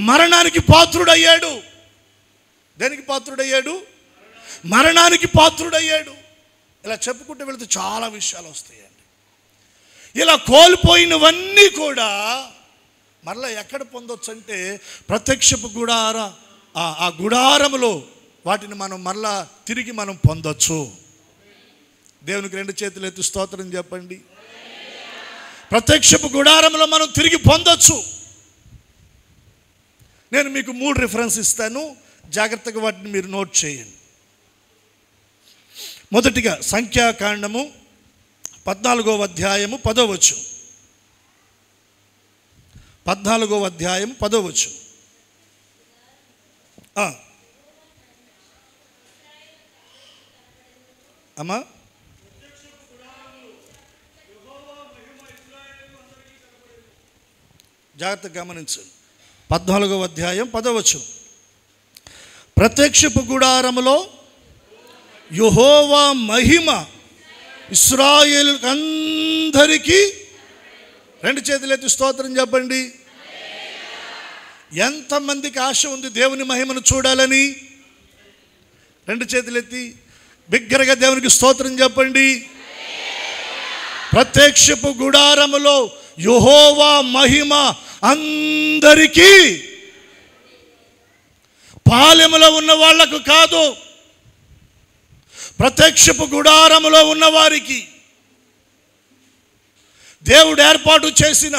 మరణానికి పాత్రుడయ్యాడు. దేనికి పాత్రుడయ్యాడు? మరణానికి పాత్రుడయ్యాడు. ఇలా చెప్పుకుంటూ వెళితే చాలా విషయాలు వస్తాయండి. ఇలా కోల్పోయినవన్నీ కూడా మరలా ఎక్కడ పొందొచ్చు అంటే ప్రత్యక్షపు గుడార, ఆ గుడారములో వాటిని మనం మరలా తిరిగి మనం పొందొచ్చు. దేవునికి రెండు చేతులు ఎత్తి స్తోత్రం చెప్పండి. ప్రత్యక్షపు గుడారంలో మనం తిరిగి పొందొచ్చు. నేను మీకు 3 రిఫరెన్స్ ఇస్తాను, జాగ్రత్తగా వాటిని మీరు నోట్ చేయండి. మొదటిగా సంఖ్యాకాండము 14వ అధ్యాయము 10వ వచనం. 14వ అధ్యాయం 10వ వచనం. అమ్మా, జాగ్రత్తగా గమనించండి. 14వ అధ్యాయం 10వ వచనం. ప్రత్యక్షపు గుడారములో యెహోవా మహిమ ఇశ్రాయేలుకందరికీ, రెండు చేతులెత్తి స్తోత్రం చెప్పండి. ఎంతమందికి ఆశ ఉంది దేవుని మహిమను చూడాలని? రెండు చేతులెత్తి బిగ్గరగా దేవునికి స్తోత్రం చెప్పండి. ప్రత్యక్షపు గుడారములో యెహోవా మహిమ అందరికీ, పాలెములో ఉన్న వాళ్లకు కాదు, ప్రత్యక్షపు గుడారములో ఉన్నవారికి, దేవుడు ఏర్పాటు చేసిన,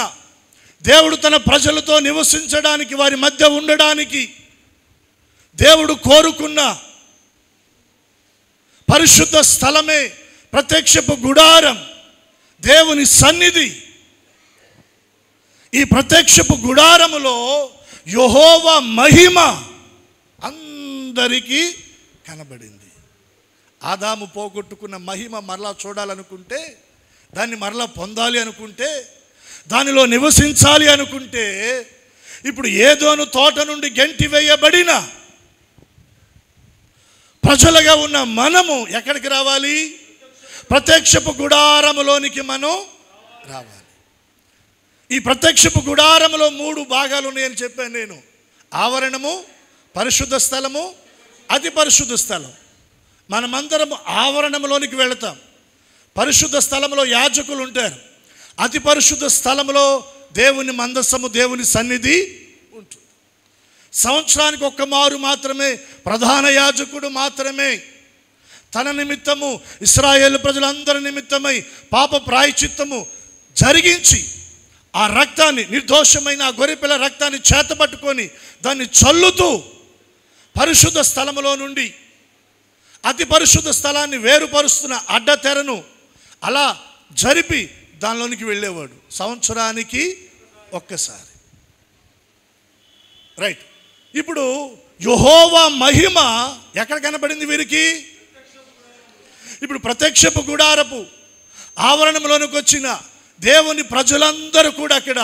దేవుడు తన ప్రజలతో నివసించడానికి, వారి మధ్య ఉండడానికి దేవుడు కోరుకున్న పరిశుద్ధ స్థలమే ప్రత్యక్షపు గుడారం, దేవుని సన్నిధి. ఈ ప్రత్యక్షపు గుడారములో యెహోవా మహిమ అందరికీ కనబడింది. ఆదాము పోగొట్టుకున్న మహిమ మరలా చూడాలనుకుంటే, దాన్ని మరలా పొందాలి అనుకుంటే, దానిలో నివసించాలి అనుకుంటే, ఇప్పుడు ఏదోను తోట నుండి గెంటి వేయబడిన ప్రజలుగా ఉన్న మనము ఎక్కడికి రావాలి? ప్రత్యక్షపు గుడారములోనికి మనం రావాలి. ఈ ప్రత్యక్షపు గుడారములో 3 భాగాలు ఉన్నాయని చెప్పాను నేను. ఆవరణము, పరిశుద్ధ స్థలము, అతి పరిశుద్ధ స్థలం. మనమందరం ఆవరణములోనికి వెళతాం. పరిశుద్ధ స్థలంలో యాజకులు ఉంటారు. అతి పరిశుద్ధ స్థలంలో దేవుని మందసము, దేవుని సన్నిధి ఉంటుంది. సంవత్సరానికి ఒక్క మారు మాత్రమే ప్రధాన యాజకుడు మాత్రమే తన నిమిత్తము, ఇశ్రాయేలు ప్రజలందరి నిమిత్తమై పాప ప్రాయశ్చిత్తము జరిగించి, ఆ రక్తాన్ని, నిర్దోషమైన ఆ గొర్రెపిల్ల రక్తాన్ని చేతపట్టుకొని దాన్ని చల్లుతూ పరిశుద్ధ స్థలములో నుండి అతి పరిశుద్ధ స్థలాన్ని వేరుపరుస్తున్న అడ్డతెరను అలా జరిపి దానిలోనికి వెళ్ళేవాడు సంవత్సరానికి ఒక్కసారి. రైట్. ఇప్పుడు యెహోవా మహిమ ఎక్కడ కనబడింది వీరికి? ఇప్పుడు ప్రత్యక్షపు గుడారపు ఆవరణంలోనికి వచ్చిన దేవుని ప్రజలందరూ కూడా అక్కడ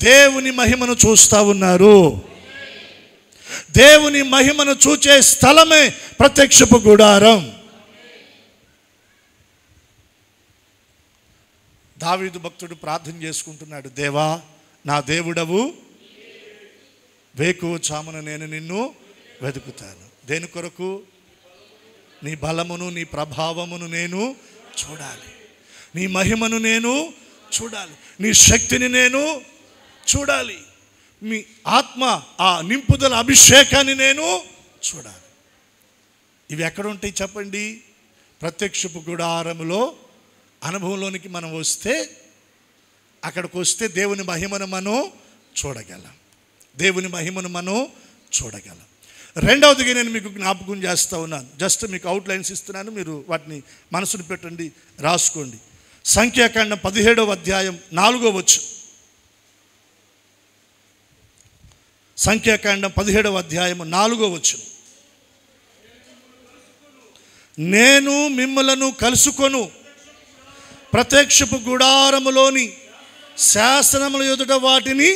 దేవుని మహిమను చూస్తూ ఉన్నారు. దేవుని మహిమను చూచే స్థలమే ప్రత్యక్షపు గుడారం. దావీదు భక్తుడు ప్రార్థన చేసుకుంటున్నాడు, దేవా నా దేవుడవు, వేకువ చామున నేను నిన్ను వెతుకుతాను. దేని కొరకు? నీ బలమును, నీ ప్రభావమును నేను చూడాలి, నీ మహిమను నేను చూడాలి, నీ శక్తిని నేను చూడాలి, మీ ఆత్మ ఆ నింపుదల అభిషేకాన్ని నేను చూడాలి. ఇవి ఎక్కడ ఉంటాయి చెప్పండి? ప్రత్యక్షపు గుడారములో అనుభవంలోనికి మనం వస్తే, అక్కడికి వస్తే దేవుని మహిమను మనం చూడగలం. దేవుని మహిమను మనం చూడగలం. రెండవదిగా నేను మీకు జ్ఞాపకం చేస్తూ ఉన్నాను. జస్ట్ మీకు అవుట్లైన్స్ ఇస్తున్నాను, మీరు వాటిని మనసును పెట్టండి, రాసుకోండి. సంఖ్యాకాండం 17వ అధ్యాయం 4వ వచనం. సంఖ్యాకాండం 17వ అధ్యాయం 4వ వచనం. నేను మిమ్మలను కలుసుకొను ప్రత్యక్షపు గుడారములోని శాసనముల ఎదుట వాటిని.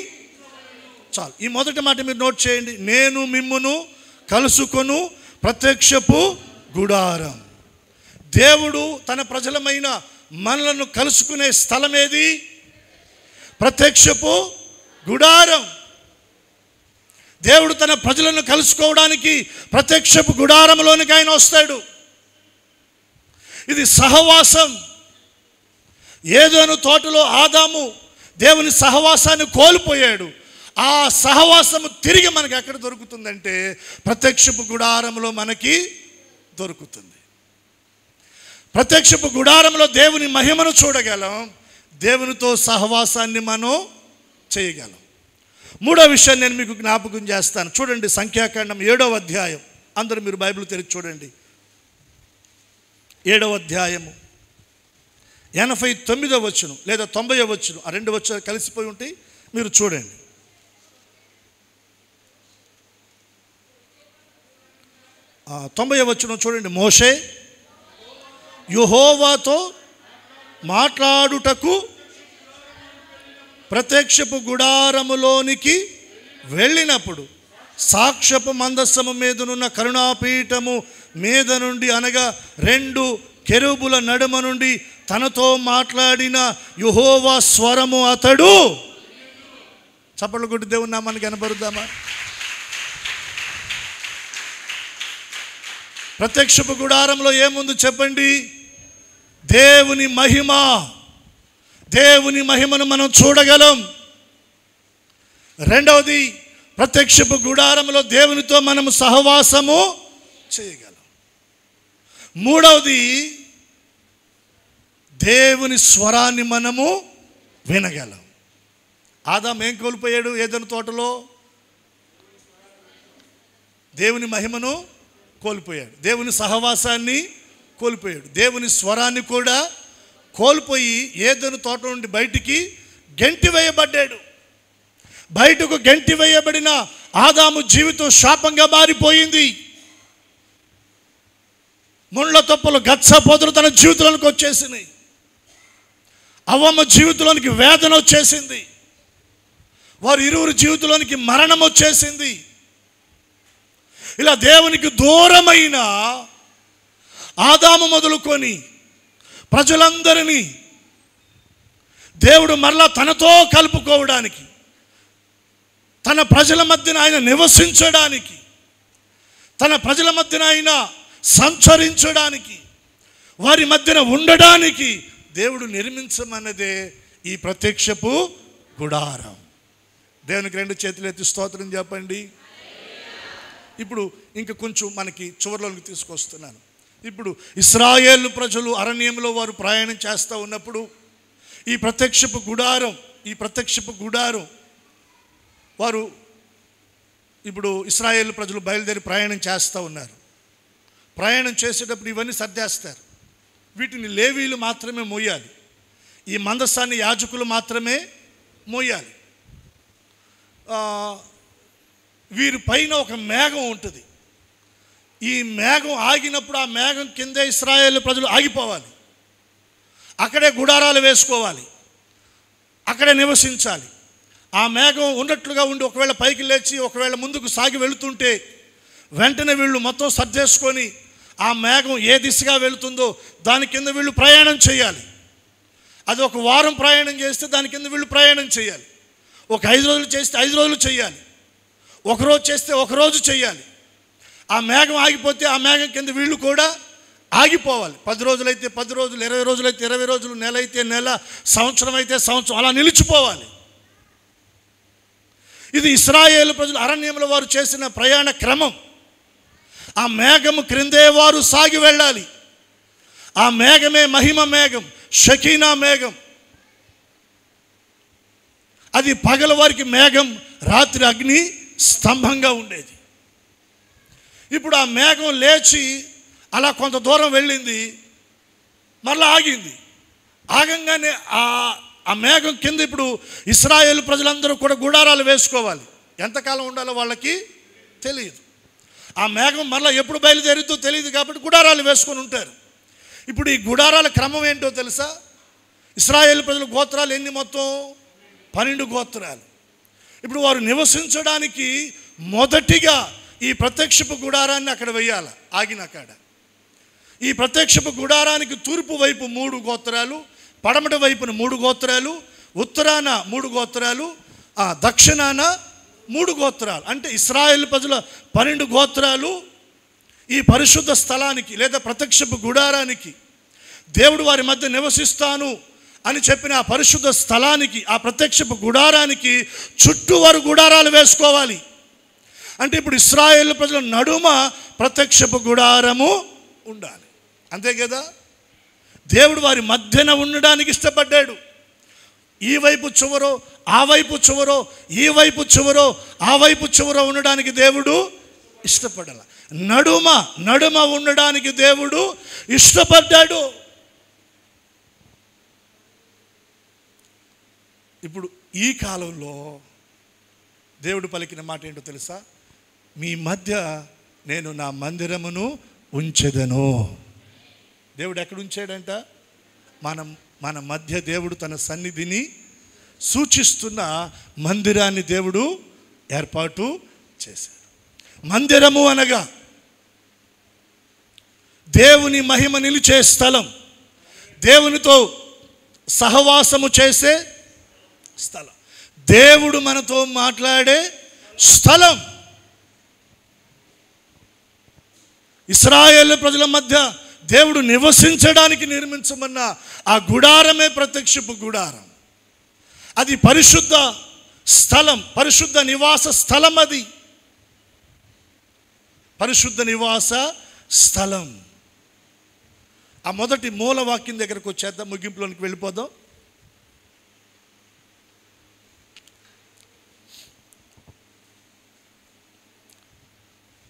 చాలు, ఈ మొదటి మాట మీరు నోట్ చేయండి. నేను మిమ్మును కలుసుకొను ప్రత్యక్షపు గుడారం. దేవుడు తన ప్రజలమైన మనలను కలుసుకునే స్థలం ఏది? ప్రత్యక్షపు గుడారం. దేవుడు తన ప్రజలను కలుసుకోవడానికి ప్రత్యక్షపు గుడారంలోనికి ఆయన వస్తాడు. ఇది సహవాసం. ఏదోను తోటలో ఆదాము దేవుని సహవాసాన్ని కోల్పోయాడు. ఆ సహవాసము తిరిగి మనకి ఎక్కడ దొరుకుతుందంటే ప్రత్యక్షపు గుడారంలో మనకి దొరుకుతుంది. ప్రత్యక్షపు గుడారంలో దేవుని మహిమను చూడగలం, దేవునితో సహవాసాన్ని మనం చేయగలం. మూడో విషయాన్ని నేను మీకు జ్ఞాపకం చేస్తాను. చూడండి, సంఖ్యాకాండం 7వ అధ్యాయం. అందరూ మీరు బైబిల్ తెరిచి చూడండి. 7వ అధ్యాయము 89వ వచనం లేదా 90వ వచనం, ఆ రెండు వచనాలు కలిసిపోయి ఉంటాయి, మీరు చూడండి. 90వ వచనం చూడండి. మోషే యెహోవాతో మాట్లాడుటకు ప్రత్యక్షపు గుడారములోనికి వెళ్ళినప్పుడు సాక్ష్యపు మందస్సము మీదనున్న కరుణాపీఠము మీద నుండి, అనగా 2 కెరూబుల నడుమ నుండి తనతో మాట్లాడిన యెహోవా స్వరము అతడు. చప్పట్లు కొట్టి దేవుని నామానికి కనబరుద్దామా? ప్రత్యక్షపు గుడారంలో ఏముంది చెప్పండి? దేవుని మహిమ. దేవుని మహిమను మనం చూడగలం. రెండవది, ప్రత్యక్షపు గుడారంలో దేవునితో మనము సహవాసము చేయగలం. మూడవది, దేవుని స్వరాన్ని మనము వినగలం. ఆదాము ఏం కోల్పోయాడు ఏదెను తోటలో? దేవుని మహిమను కోల్పోయాడు, దేవుని సహవాసాన్ని కోల్పోయాడు, దేవుని స్వరాన్ని కూడా కోల్పోయి ఏదెను తోట నుండి బయటికి గెంటి వేయబడ్డాడు. బయటకు గెంటి వేయబడిన ఆదాము జీవితం శాపంగా మారిపోయింది. ముళ్ళ తొప్పలు, గచ్చ పొదలు తన జీవితంలోనికి వచ్చేసినాయి. అవ్వమ్మ జీవితంలోనికి వేదన వచ్చేసింది. వారి ఇరువురి జీవితంలోనికి మరణం వచ్చేసింది. ఇలా దేవునికి దూరమైన ఆదాము మొదలుకొని ప్రజలందరినీ దేవుడు మరలా తనతో కలుపుకోవడానికి, తన ప్రజల మధ్యన ఆయన నివసించడానికి, తన ప్రజల మధ్యన ఆయన సంచరించడానికి, వారి మధ్యన ఉండడానికి దేవుడు నిర్మించమన్నదే ఈ ప్రత్యక్షపు గుడారం. దేవునికి 2 చేతులు ఎత్తి స్తోత్రం చెప్పండి. ఇప్పుడు ఇంకా కొంచెం మనకి చివరిలోకి తీసుకొస్తున్నాను. ఇప్పుడు ఇశ్రాయేలు ప్రజలు అరణ్యంలో వారు ప్రయాణం చేస్తూ ఉన్నప్పుడు ఈ ప్రత్యక్షపు గుడారం వారు ఇప్పుడు ఇశ్రాయేలు ప్రజలు బయలుదేరి ప్రయాణం చేస్తూ ఉన్నారు. ప్రయాణం చేసేటప్పుడు ఇవన్నీ సర్దేస్తారు. వీటిని లేవీలు మాత్రమే మోయాలి. ఈ మందసాన్ని యాజకులు మాత్రమే మోయాలి. వీరి పైన ఒక మేఘం ఉంటుంది. ఈ మేఘం ఆగినప్పుడు ఆ మేఘం కిందే ఇశ్రాయేలు ప్రజలు ఆగిపోవాలి. అక్కడే గుడారాలు వేసుకోవాలి, అక్కడే నివసించాలి. ఆ మేఘం ఉన్నట్లుగా ఉండి ఒకవేళ పైకి లేచి ఒకవేళ ముందుకు సాగి వెళుతుంటే వెంటనే వీళ్ళు మొత్తం సర్దేసుకొని ఆ మేఘం ఏ దిశగా వెళుతుందో దాని కింద వీళ్ళు ప్రయాణం చేయాలి. అది ఒక వారం ప్రయాణం చేస్తే దాని కింద వీళ్ళు ప్రయాణం చేయాలి. ఒక 5 రోజులు చేస్తే 5 రోజులు చేయాలి. ఒకరోజు చేస్తే ఒకరోజు చేయాలి. ఆ మేఘం ఆగిపోతే ఆ మేఘం కింద వీళ్ళు కూడా ఆగిపోవాలి. 10 రోజులైతే 10 రోజులు, 20 రోజులైతే 20 రోజులు, నెల అయితే నెల, సంవత్సరం అయితే సంవత్సరం, అలా నిలిచిపోవాలి. ఇది ఇశ్రాయేలు ప్రజలు అరణ్యంలో వారు చేసిన ప్రయాణ క్రమం. ఆ మేఘము క్రిందే వారు సాగి వెళ్ళాలి. ఆ మేఘమే మహిమ మేఘం, షకీనా మేఘం. అది పగల వారికి మేఘం, రాత్రి అగ్ని స్తంభంగా ఉండేది. ఇప్పుడు ఆ మేఘం లేచి అలా కొంత దూరం వెళ్ళింది, మరలా ఆగింది. ఆగంగానే ఆ మేఘం కింద ఇప్పుడు ఇశ్రాయేలు ప్రజలందరూ కూడా గుడారాలు వేసుకోవాలి. ఎంతకాలం ఉండాలో వాళ్ళకి తెలియదు. ఆ మేఘం మరలా ఎప్పుడు బయలుదేరుతో తెలియదు కాబట్టి గుడారాలు వేసుకొని ఉంటారు. ఇప్పుడు ఈ గుడారాల క్రమం ఏంటో తెలుసా? ఇశ్రాయేలు ప్రజల గోత్రాలు ఎన్ని? మొత్తం 12 గోత్రాలు. ఇప్పుడు వారు నివసించడానికి మొదటిగా ఈ ప్రత్యక్షపు గుడారాన్ని అక్కడ వేయాలి, ఆగిన అక్కడ. ఈ ప్రత్యక్షపు గుడారానికి తూర్పు వైపు 3 గోత్రాలు, పడమటి వైపున 3 గోత్రాలు, ఉత్తరాన 3 గోత్రాలు, దక్షిణాన 3 గోత్రాలు. అంటే ఇశ్రాయేలు ప్రజల 12 గోత్రాలు ఈ పరిశుద్ధ స్థలానికి లేదా ప్రత్యక్షపు గుడారానికి, దేవుడు వారి మధ్య నివసిస్తాను అని చెప్పిన ఆ పరిశుద్ధ స్థలానికి, ఆ ప్రత్యక్షపు గుడారానికి చుట్టూ వారు గుడారాలు వేసుకోవాలి. అంటే ఇప్పుడు ఇశ్రాయేలు ప్రజల నడుమ ప్రత్యక్షపు గుడారము ఉండాలి. అంతే కదా? దేవుడు వారి మధ్యన ఉండడానికి ఇష్టపడ్డాడు. ఈ వైపు చివరో, ఆ వైపు చివరో, ఈ వైపు చివరో, ఆ వైపు చివరో ఉండడానికి దేవుడు ఇష్టపడాల. నడుమ ఉండడానికి దేవుడు ఇష్టపడ్డాడు. ఇప్పుడు ఈ కాలంలో దేవుడు పలికిన మాట ఏంటో తెలుసా? మీ మధ్య నేను నా మందిరమును ఉంచెదను. దేవుడు ఎక్కడ ఉంచాడంట? మన మధ్య దేవుడు తన సన్నిధిని సూచిస్తున్న మందిరాన్ని దేవుడు ఏర్పాటు చేశాడు. మందిరము అనగా దేవుని మహిమ నిలిచే స్థలం, దేవునితో సహవాసము చేసే స్థలం, దేవుడు మనతో మాట్లాడే స్థలం. ఇశ్రాయేలు ప్రజల మధ్య దేవుడు నివసించడానికి నిర్మించమన్న ఆ గుడారమే ప్రత్యక్షపు గుడారం. అది పరిశుద్ధ స్థలం, పరిశుద్ధ నివాస స్థలం. అది పరిశుద్ధ నివాస స్థలం. ఆ మొదటి మూల వాక్యం దగ్గరకు వచ్చేద్దాం, ముగింపులోనికి వెళ్ళిపోదాం.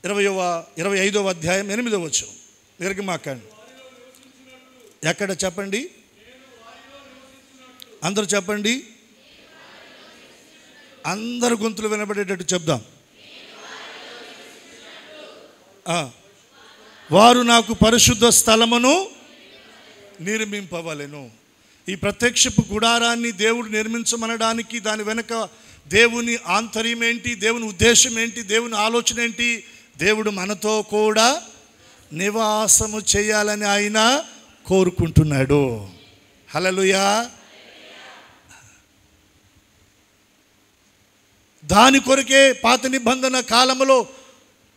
ఇరవై 25వ అధ్యాయం 8వ వచనం. నిర్గమాకాండం. ఎక్కడ చెప్పండి? అందరూ చెప్పండి, అందరు గొంతులు వినబడేటట్టు చెప్దాం. వారు నాకు పరిశుద్ధ స్థలమును నిర్మింపవలెను. ఈ ప్రత్యక్షపు గుడారాన్ని దేవుడు నిర్మించమనడానికి దాని వెనుక దేవుని ఆంతర్యం ఏంటి, దేవుని ఉద్దేశం ఏంటి, దేవుని ఆలోచన ఏంటి? దేవుడు మనతో కూడా నివాసము చేయాలని ఆయన కోరుకుంటున్నాడు. హల్లెలూయా. దాని కొరకే పాత నిబంధన కాలంలో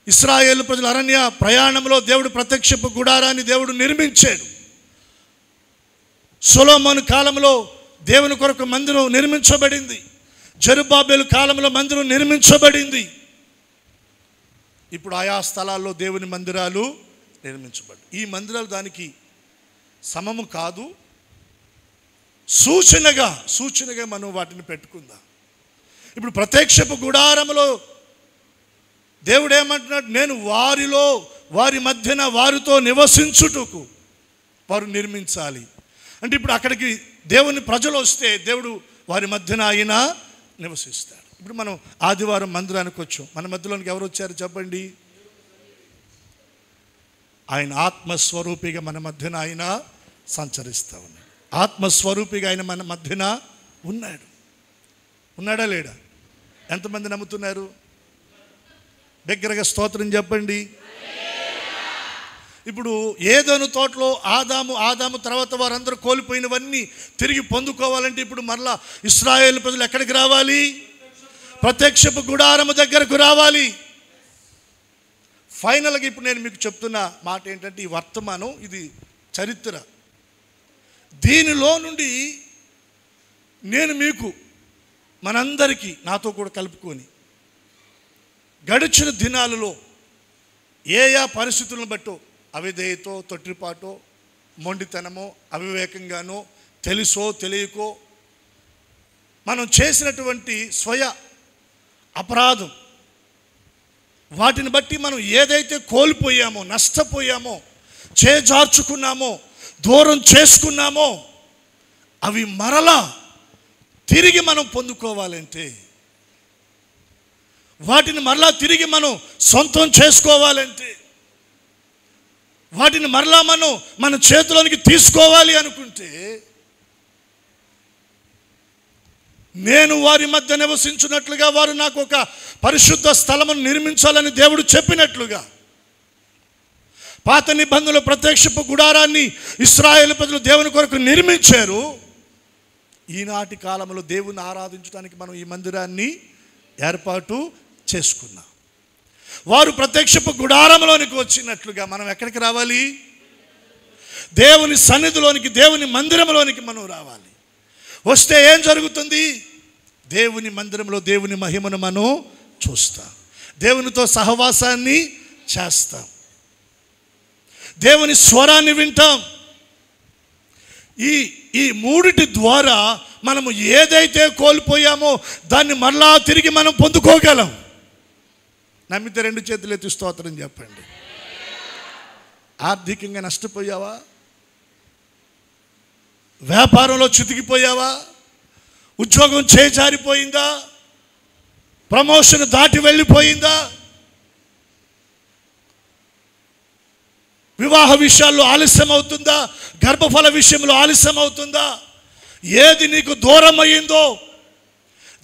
ఇశ్రాయేలు ప్రజల అరణ్య ప్రయాణంలో దేవుడు ప్రత్యక్షపు గుడారాన్ని దేవుడు నిర్మించాడు. సొలొమోను కాలంలో దేవుని కొరకు మందిరం నిర్మించబడింది. జెరుబ్బాబెలు కాలంలో మందిరం నిర్మించబడింది. ఇప్పుడు ఆయా స్థలాల్లో దేవుని మందిరాలు నిర్మించబడ్డాయి. ఈ మందిరాలు దానికి సమము కాదు, సూచనగా మనం వాటిని పెట్టుకుందాం. ఇప్పుడు ప్రత్యక్షపు గుడారములో దేవుడు ఏమంటున్నాడు? నేను వారి మధ్యన వారితో నివసించుటకు వారు నిర్మించాలి అంటే, ఇప్పుడు అక్కడికి దేవుని ప్రజలు వస్తే దేవుడు వారి మధ్యన ఆయన నివసిస్తాడు. ఇప్పుడు మనం ఆదివారం మందిరానికి వచ్చాం. మన మధ్యలోనికి ఎవరు వచ్చారు చెప్పండి? ఆయన ఆత్మస్వరూపిగా మన మధ్యన ఆయన సంచరిస్తూ ఉన్నాడు. ఆత్మస్వరూపిగా ఆయన మన మధ్యన ఉన్నాడా లేడా? ఎంతమంది నమ్ముతున్నారు? దగ్గరగా స్తోత్రం చెప్పండి. ఇప్పుడు ఏదోను తోటలో ఆదాము తర్వాత వారందరూ కోల్పోయినవన్నీ తిరిగి పొందుకోవాలంటే ఇప్పుడు మరలా ఇశ్రాయేలు ప్రజలు ఎక్కడికి రావాలి? ప్రత్యక్షపు గుడారము దగ్గరకు రావాలి. ఫైనల్గా ఇప్పుడు నేను మీకు చెప్తున్న మాట ఏంటంటే, ఈ వర్తమానం ఇది చరిత్ర. దీనిలో నుండి నేను మీకు మనందరికీ నాతో కూడా కలుపుకొని గడిచిన దినాలలో ఏ పరిస్థితులను బట్టో, అవిధేయతో, తొట్టిపాటో, మొండితనమో, అవివేకంగానో, తెలుసో తెలియకో మనం చేసినటువంటి స్వయ అపరాధం, వాటిని బట్టి మనం ఏదైతే కోల్పోయామో, నష్టపోయామో, చేజార్చుకున్నామో, దూరం చేసుకున్నామో, అవి మరలా తిరిగి మనం పొందుకోవాలంటే, వాటిని మరలా తిరిగి మనం సొంతం చేసుకోవాలంటే, వాటిని మరలా మనం మన చేతిలోనికి తీసుకోవాలి అనుకుంటే, నేను వారి మధ్య నివసించున్నట్లుగా వారు నాకు ఒక పరిశుద్ధ స్థలమును నిర్మించాలని దేవుడు చెప్పినట్లుగా పాత నిబంధనల ప్రత్యక్షపు గుడారాన్ని ఇశ్రాయేలు ప్రజలు దేవుని కొరకు నిర్మించారు. ఈనాటి కాలంలో దేవుని ఆరాధించడానికి మనం ఈ మందిరాన్ని ఏర్పాటు చేసుకున్నాం. వారు ప్రత్యక్షపు గుడారంలోనికి వచ్చినట్లుగా మనం ఎక్కడికి రావాలి? దేవుని సన్నిధిలోనికి, దేవుని మందిరంలోనికి మనం రావాలి. వస్తే ఏం జరుగుతుంది? దేవుని మందిరంలో దేవుని మహిమను మనం చూస్తాం, దేవునితో సహవాసాన్ని చేస్తాం, దేవుని స్వరాన్ని వింటాం. ఈ మూడిటి ద్వారా మనము ఏదైతే కోల్పోయామో దాన్ని మరలా తిరిగి మనం పొందుకోగలం. నమ్మితే 2 చేతులు ఎత్తి స్తోత్రం చెప్పండి. ఆర్థికంగా నష్టపోయావా? వ్యాపారంలో చితికిపోయావా? ఉద్యోగం చేజారిపోయిందా? ప్రమోషన్ దాటి వెళ్ళిపోయిందా? వివాహ విషయాల్లో ఆలస్యం అవుతుందా? గర్భఫల విషయంలో ఆలస్యం అవుతుందా? ఏది నీకు దూరం అయ్యిందో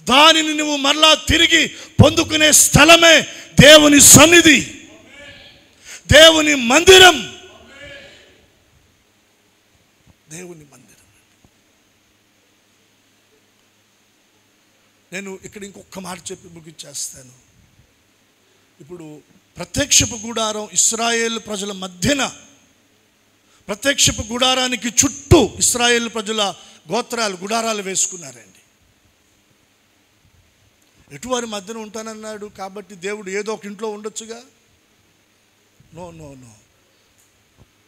దానిని నువ్వు మరలా తిరిగి పొందుకునే స్థలమే దేవుని సన్నిధి, దేవుని మందిరం. దేవుని మందిరం. నేను ఇక్కడ ఇంకొక మాట చెప్పి ముగించేస్తాను. ఇప్పుడు ప్రత్యక్షపు గుడారం ఇశ్రాయేలు ప్రజల మధ్యన, ప్రత్యక్షపు గుడారానికి చుట్టూ ఇశ్రాయేలు ప్రజల గోత్రాలు గుడారాలు వేసుకున్నారండి. ఎటువారి మధ్యన ఉంటానన్నాడు కాబట్టి దేవుడు ఏదో ఒక ఇంట్లో ఉండొచ్చుగా? No no no.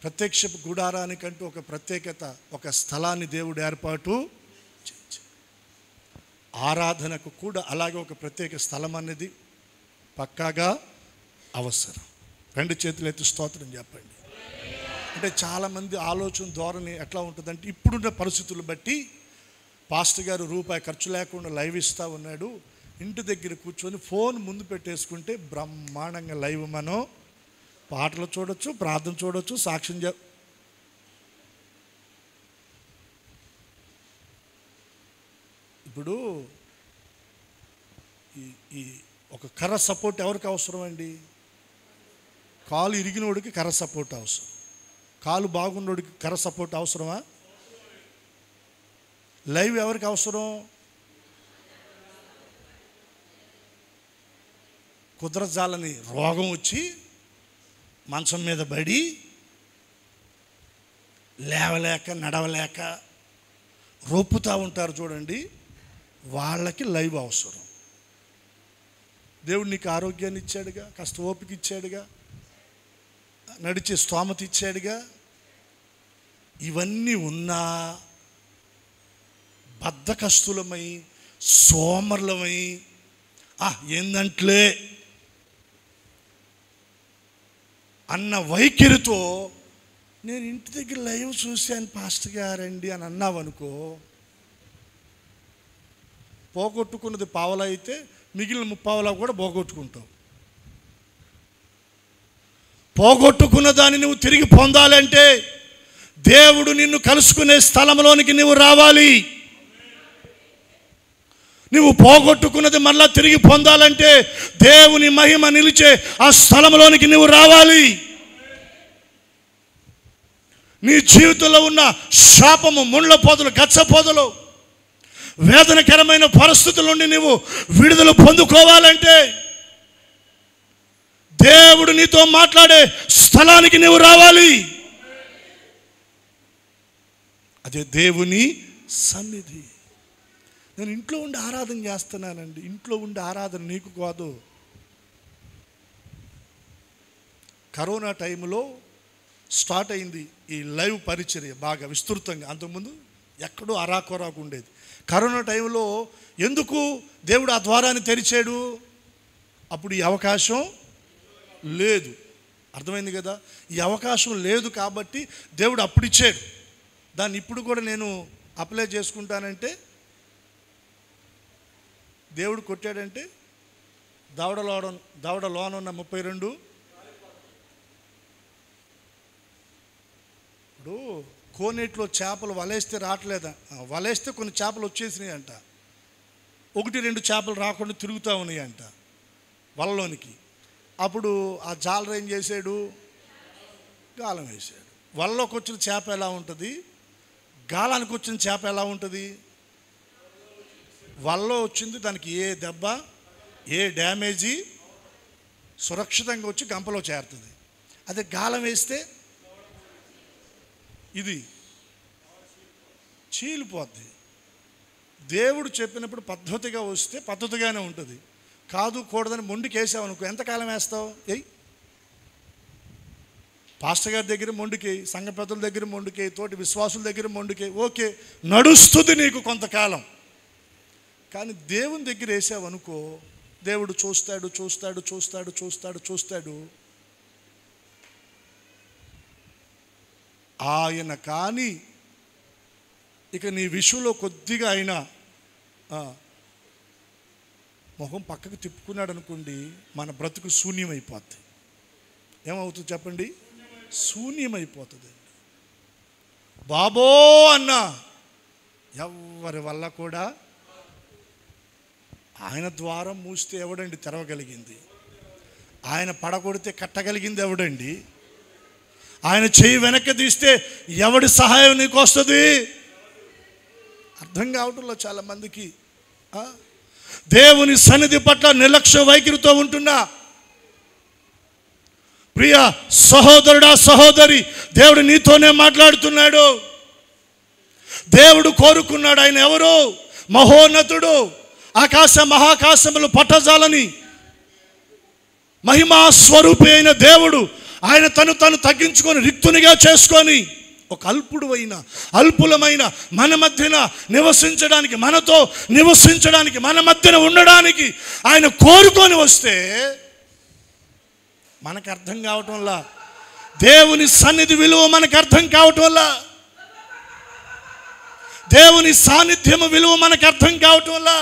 ప్రత్యక్షపు గుడారానికంటూ ఒక ప్రత్యేకత, ఒక స్థలాన్ని దేవుడు ఏర్పాటు చేయించాడు. ఆరాధనకు కూడా అలాగే ఒక ప్రత్యేక స్థలం అనేది పక్కాగా అవసరం. రెండు చేతులు ఎత్తి స్తోత్రం చెప్పండి. అంటే చాలామంది ఆలోచన ధోరణి ఎట్లా ఉంటుందంటే, ఇప్పుడున్న పరిస్థితులు బట్టి పాస్టర్ గారు రూపాయి ఖర్చు లేకుండా లైవ్ ఇస్తూ ఉన్నాడు, ఇంటి దగ్గర కూర్చొని ఫోన్ ముందు పెట్టేసుకుంటే బ్రహ్మాండంగా లైవ్ మనం పాటలు చూడొచ్చు, ప్రార్థన చూడొచ్చు, సాక్ష్యం ఇప్పుడు ఈ ఒక కర్ర సపోర్ట్ ఎవరికి అవసరం అండి? కాలు ఇరిగినోడికి కర్ర సపోర్ట్ అవసరం. కాలు బాగున్నోడికి కర్ర సపోర్ట్ అవసరమా? లైవ్ ఎవరికి అవసరం? కుదరజాలని రోగం వచ్చి మంచం మీద పడి లేవలేక నడవలేక రొప్పుతూ ఉంటారు చూడండి, వాళ్ళకి లైవ్ అవసరం. దేవుడు నీకు ఆరోగ్యాన్ని ఇచ్చాడుగా, కాస్త ఓపిక ఇచ్చాడుగా, నడిచే స్తోమత ఇచ్చాడుగా. ఇవన్నీ ఉన్నా బద్ధకస్తులమై సోమరులమై ఏందంట్లే అన్న వైఖరితో నేను ఇంటి దగ్గర లైవ్ చూశాను పాస్టర్ గారండి అని అన్నావనుకో, పోగొట్టుకున్నది పావలా అయితే మిగిలిన ముప్పావలా కూడా పోగొట్టుకుంటావు. పోగొట్టుకున్న దాన్ని నువ్వు తిరిగి పొందాలంటే దేవుడు నిన్ను కలుసుకునే స్థలంలోనికి నువ్వు రావాలి. నువ్వు పోగొట్టుకున్నది మళ్ళా తిరిగి పొందాలంటే దేవుని మహిమ నిలిచే ఆ స్థలంలోనికి నువ్వు రావాలి. నీ జీవితంలో ఉన్న శాపము, ముళ్ళ పొదలు, గచ్చ పొదలు, వేదనకరమైన పరిస్థితుల నుండి నువ్వు విడుదల పొందుకోవాలంటే దేవుడు నీతో మాట్లాడే స్థలానికి నువ్వు రావాలి. అదే దేవుని సన్నిధి. నేను ఇంట్లో ఉండి ఆరాధన చేస్తున్నానండి. ఇంట్లో ఉండి ఆరాధన నీకు కాదు. కరోనా టైంలో స్టార్ట్ అయింది ఈ లైవ్ పరిచర్య బాగా విస్తృతంగా. అంతకుముందు ఎక్కడో అరాకొరాకు ఉండేది. కరోనా టైంలో ఎందుకు దేవుడు ఆ ద్వారాన్ని తెరిచాడు? అప్పుడు ఈ అవకాశం లేదు. అర్థమైంది కదా? ఈ అవకాశం లేదు కాబట్టి దేవుడు అప్పుడు ఇచ్చాడు. దాన్ని ఇప్పుడు కూడా నేను అప్లై చేసుకుంటానంటే దేవుడు కొట్టాడంటే దవడలోన ఉన్న 32 ఇప్పుడు కోనేట్లో చేపలు వలేస్తే రావట్లేదా? వలేస్తే కొన్ని చేపలు వచ్చేసినాయి అంట, 1-2 చేపలు రాకుండా తిరుగుతూ ఉన్నాయి అంట వలలోనికి. అప్పుడు ఆ జాలర్ ఏం చేశాడు? గాలం వేసాడు. వలలోకి వచ్చిన చేప ఎలా ఉంటుంది, గాలానికి వచ్చిన చేప ఎలా ఉంటుంది? వలలో వచ్చింది దానికి ఏ దెబ్బ, ఏ డ్యామేజీ, సురక్షితంగా వచ్చి గంపలో చేరుతుంది. అదే గాలం వేస్తే ఇది చీలిపోద్ది. దేవుడు చెప్పినప్పుడు పద్ధతిగా వస్తే పద్ధతిగానే ఉంటుంది. కాదు కూడదని మొండికి వేసావు అనుకో, ఎంతకాలం వేస్తావు? పాస్టర్ గారి దగ్గర మొండికి, సంఘ పెద్దల దగ్గర మొండికి, తోటి విశ్వాసుల దగ్గర మొండికి, ఓకే నడుస్తుంది నీకు కొంతకాలం. కానీ దేవుని దగ్గర వేసావు అనుకో, దేవుడు చూస్తాడు చూస్తాడు చూస్తాడు చూస్తాడు చూస్తాడు. ఆయన కానీ ఇక నీ విషయంలో కొద్దిగా అయినా మొహం పక్కకు తిప్పుకున్నాడు అనుకోండి, మన బ్రతుకు శూన్యమైపోద్ది. ఏమవుతుంది చెప్పండి? శూన్యమైపోతుంది. బాబో అన్న ఎవరి వల్ల కూడా, ఆయన ద్వారం మూస్తే ఎవడండి తెరవగలిగింది? ఆయన పడగొడితే కట్టగలిగింది ఎవడండి? ఆయన చెయ్యి వెనక్కి తీస్తే ఎవడి సహాయం నీకు వస్తుంది? అర్థం కావటంలో చాలామందికి. దేవుని సన్నిధి పట్ల నిర్లక్ష్య వైఖరితో ఉంటున్నా ప్రియ సహోదరుడా, సహోదరి, దేవుడు నీతోనే మాట్లాడుతున్నాడు. దేవుడు కోరుకున్నాడు. ఆయన ఎవరు? మహోన్నతుడు. ఆకాశ మహాకాశములు పట్టజాలని మహిమా స్వరూపి అయిన దేవుడు ఆయన తను తగ్గించుకొని రిక్తునిగా చేసుకొని ఒక అల్పులమైన మన మధ్యన నివసించడానికి, మనతో నివసించడానికి, మన మధ్యన ఉండడానికి ఆయన కోరుకొని వస్తే మనకు అర్థం కావటంలా, దేవుని సన్నిధి విలువ మనకు అర్థం కావటంలా, దేవుని సాన్నిధ్యము విలువ మనకు అర్థం కావటంలా,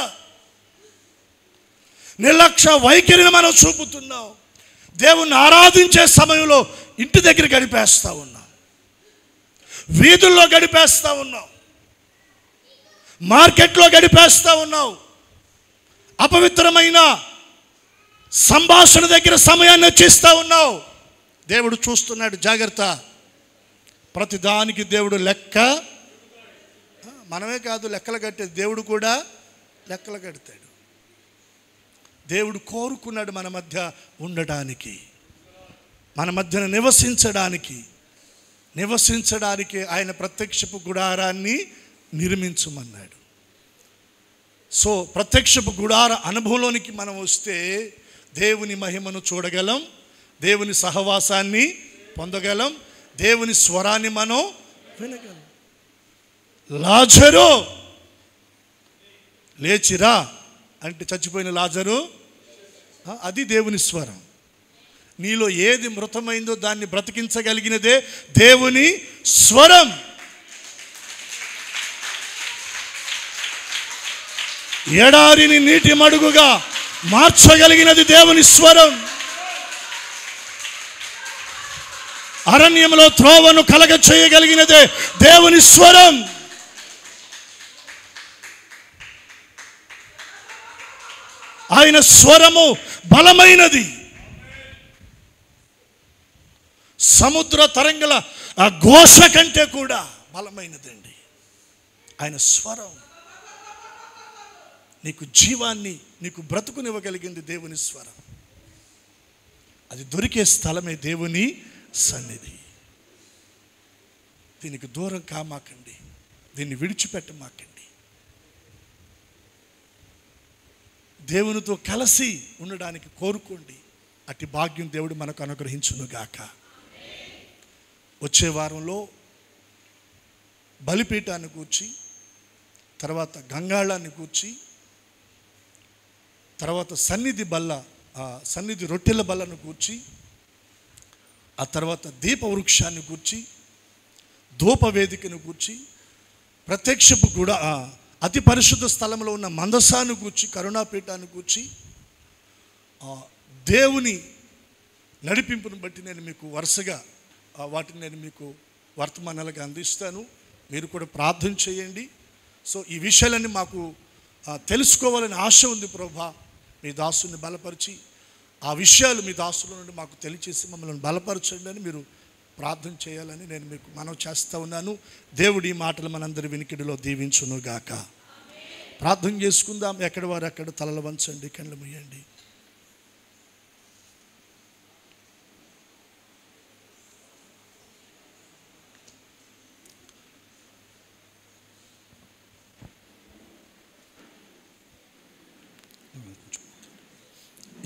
నిర్లక్ష్య వైఖరిని మనం చూపుతున్నాం. దేవుణ్ణి ఆరాధించే సమయంలో ఇంటి దగ్గర గడిపేస్తూ ఉన్నాం, వీధుల్లో గడిపేస్తూ ఉన్నాం, మార్కెట్లో గడిపేస్తూ ఉన్నాం, అపవిత్రమైన సంభాషణ దగ్గర సమయాన్ని వెచ్చిస్తూ ఉన్నావు. దేవుడు చూస్తున్నాడు, జాగ్రత్త. ప్రతిదానికి దేవుడు లెక్క. మనమే కాదు లెక్కలు కట్టేది, దేవుడు కూడా లెక్కలు కడతాడు. దేవుడు కోరుకున్నాడు మన మధ్య ఉండడానికి, మన మధ్యన నివసించడానికి ఆయన ప్రత్యక్షపు గుడారాన్ని నిర్మించమన్నాడు. సో ప్రత్యక్షపు గుడార అనుభవంలోనికి మనం వస్తే దేవుని మహిమను చూడగలం, దేవుని సహవాసాన్ని పొందగలం, దేవుని స్వరాన్ని మనం వినగలం. లాజరు లేచిరా అంటే చచ్చిపోయిన లాజరు, అది దేవుని స్వరం. నీలో ఏది మృతమైందో దాన్ని బ్రతికించగలిగినదే దేవుని స్వరం. ఎడారిని నీటి మడుగుగా మార్చగలిగినది దేవుని స్వరం. అరణ్యంలో త్రోవను కలగ చేయగలిగినదే దేవుని స్వరం. ఆయన స్వరము బలమైనది, సముద్ర తరంగల ఆ ఘోష కంటే కూడా బలమైనదండి ఆయన స్వరం. నీకు జీవాన్ని, నీకు బ్రతుకునివ్వగలిగింది దేవుని స్వరం. అది దొరికే స్థలమే దేవుని సన్నిధి. దీనికి దూరం కామాకండి, దీన్ని విడిచిపెట్టమాకండి. దేవునితో కలిసి ఉండడానికి కోరుకోండి. అట్టి భాగ్యం దేవుడు మనకు అనుగ్రహించునుగాక. వచ్చే వారంలో బలిపీఠాన్ని కూర్చి, తర్వాత గంగాళాన్ని కూర్చి, తర్వాత సన్నిధి రొట్టెల బల్లను కూర్చి, ఆ తర్వాత దీప వృక్షాన్ని కూర్చి, ధూపవేదికను కూర్చి, ప్రత్యక్షపు కూడా అతి పరిశుద్ధ స్థలంలో ఉన్న మందసాన్ని కూర్చి, కరుణాపీఠాన్ని కూర్చి, దేవుని నడిపింపును బట్టి నేను మీకు వరుసగా వాటిని నేను మీకు వర్తమానాలుగా అందిస్తాను. మీరు కూడా ప్రార్థన చేయండి. సో ఈ విషయాలన్నీ మాకు తెలుసుకోవాలని ఆశ ఉంది ప్రభా. మీ దాసుని బలపరిచి ఆ విషయాలు మీ దాసుల నుండి మాకు తెలియచేసి మమ్మల్ని బలపరచండి అని మీరు ప్రార్థన చేయాలని నేను మీకు మనవి చేస్తూ ఉన్నాను. దేవుడి ఈ మాటలు మనందరి వినికిడిలో దీవించునుగాక. ప్రార్థన చేసుకుందాం. ఎక్కడ వారు అక్కడ తలలు వంచండి, కళ్ళు మూయండి.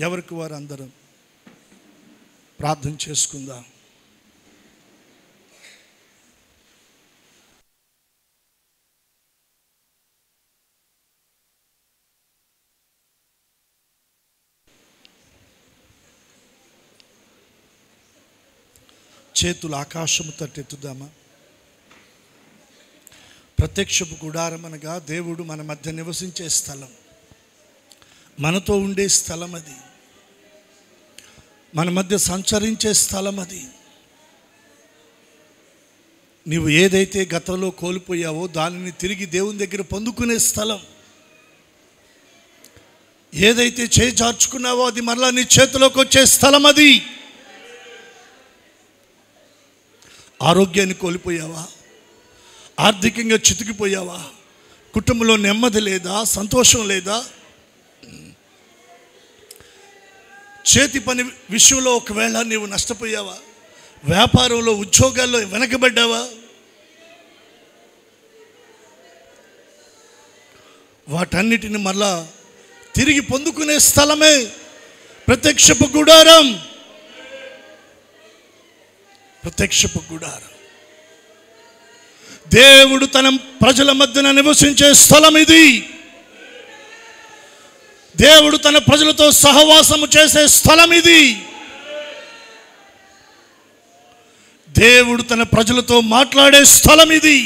ఎవరికి వారు అందరం ప్రార్థన చేసుకుందాం. చేతులు ఆకాశము తట్టెత్తుదామా. ప్రత్యక్షపు గుడారం అనగా దేవుడు మన మధ్య నివసించే స్థలం, మనతో ఉండే స్థలం, అది మన మధ్య సంచరించే స్థలం. అది నీవు ఏదైతే గతంలో కోల్పోయావో దానిని తిరిగి దేవుని దగ్గర పొందుకునే స్థలం. ఏదైతే చేజార్చుకున్నావో అది మరలా నీ చేతిలోకి వచ్చే స్థలం. అది ఆరోగ్యాన్ని కోల్పోయావా? ఆర్థికంగా చితికిపోయావా? కుటుంబంలో నెమ్మది లేదా? సంతోషం లేదా? చేతి పని విషయంలో ఒకవేళ నీవు నష్టపోయావా? వ్యాపారంలో, ఉద్యోగాల్లో వెనకబడ్డావా? వాటన్నిటిని మళ్ళా తిరిగి పొందుకునే స్థలమే ప్రత్యక్షపు గుడారం. ప్రత్యక్షపు గుడారం. దేవుడు తన ప్రజల మధ్యన నివసించే స్థలం ఇది. దేవుడు తన ప్రజలతో సహవాసము చేసే స్థలం ఇది. దేవుడు తన ప్రజలతో మాట్లాడే స్థలం ఇది.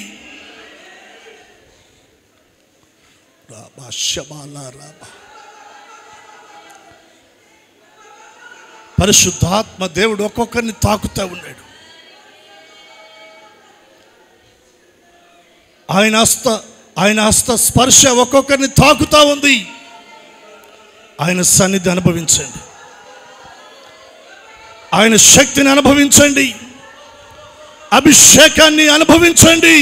పరిశుద్ధాత్మ దేవుడు ఒక్కొక్కరిని తాకుతూ ఉన్నాడు. ఆయన హస్త స్పర్శ ఒక్కొక్కరిని తాకుతూ ఉంది. ఆయన సన్నిధి అనుభవించండి, ఆయన శక్తిని అనుభవించండి, అభిషేకాన్ని అనుభవించండి.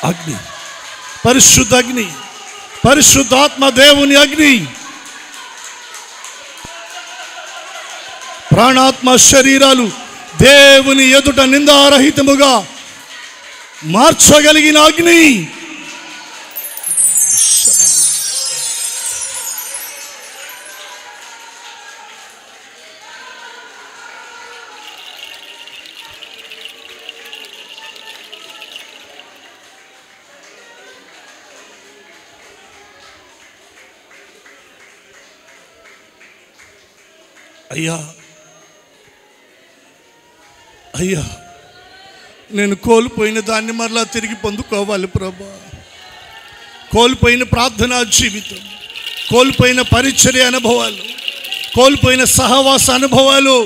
అగ్ని, పరిశుద్ధ అగ్ని, పరిశుద్ధాత్మ దేవుని అగ్ని ప్రాణాత్మ శరీరాలు దేవుని ఎదుట నిందారహితముగా మార్చగలిగిన అగ్ని. అయ్యా, అయ్యా, నేను కోల్పోయిన దాన్ని మరలా తిరిగి పొందుకోవాలి ప్రభా. కోల్పోయిన ప్రార్థనా జీవితం, కోల్పోయిన పరిచర్య అనుభవాలు, కోల్పోయిన సహవాస అనుభవాలు,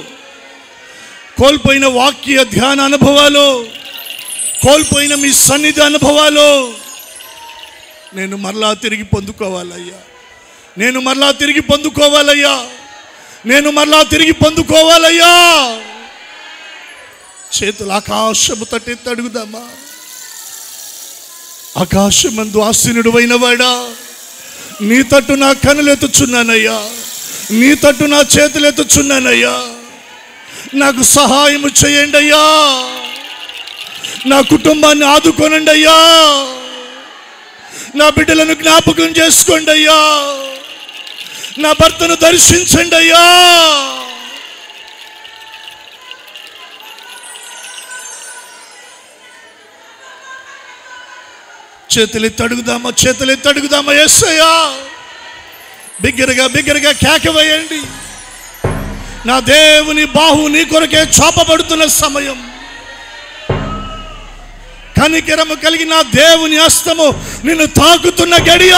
కోల్పోయిన వాక్య ధ్యాన అనుభవాలు, కోల్పోయిన మీ సన్నిధి అనుభవాలు నేను మరలా తిరిగి పొందుకోవాలయ్యా. నేను మరలా తిరిగి పొందుకోవాలయ్యా. నేను మరలా తిరిగి పొందుకోవాలయ్యా. చేతులు ఆకాశము తట్టెత్తి అడుగుదామా? ఆకాశమందు ఆసీనుడు అయిన వాడా, నీ తట్టు నా కనులు ఎత్తుచున్నానయ్యా, నీ తట్టు నా చేతులు ఎత్తుచున్నానయ్యా. నాకు సహాయము చేయండి అయ్యా. నా కుటుంబాన్ని ఆదుకోనండి అయ్యా. నా బిడ్డలను జ్ఞాపకం చేసుకోండి అయ్యా. నా భర్తను దర్శించండి అయ్యా. చేతులెత్తి అడుగుదామా? చేతులెత్తి అడుగుదామా? యేసయ్యా, బిగ్గరగా బిగ్గరగా కేక వేయండి. నా దేవుని బాహు నీ కొరకే చాపబడుతున్న సమయం. కనికరము కలిగి నా దేవుని హస్తము నిన్ను తాకుతున్న గడియ.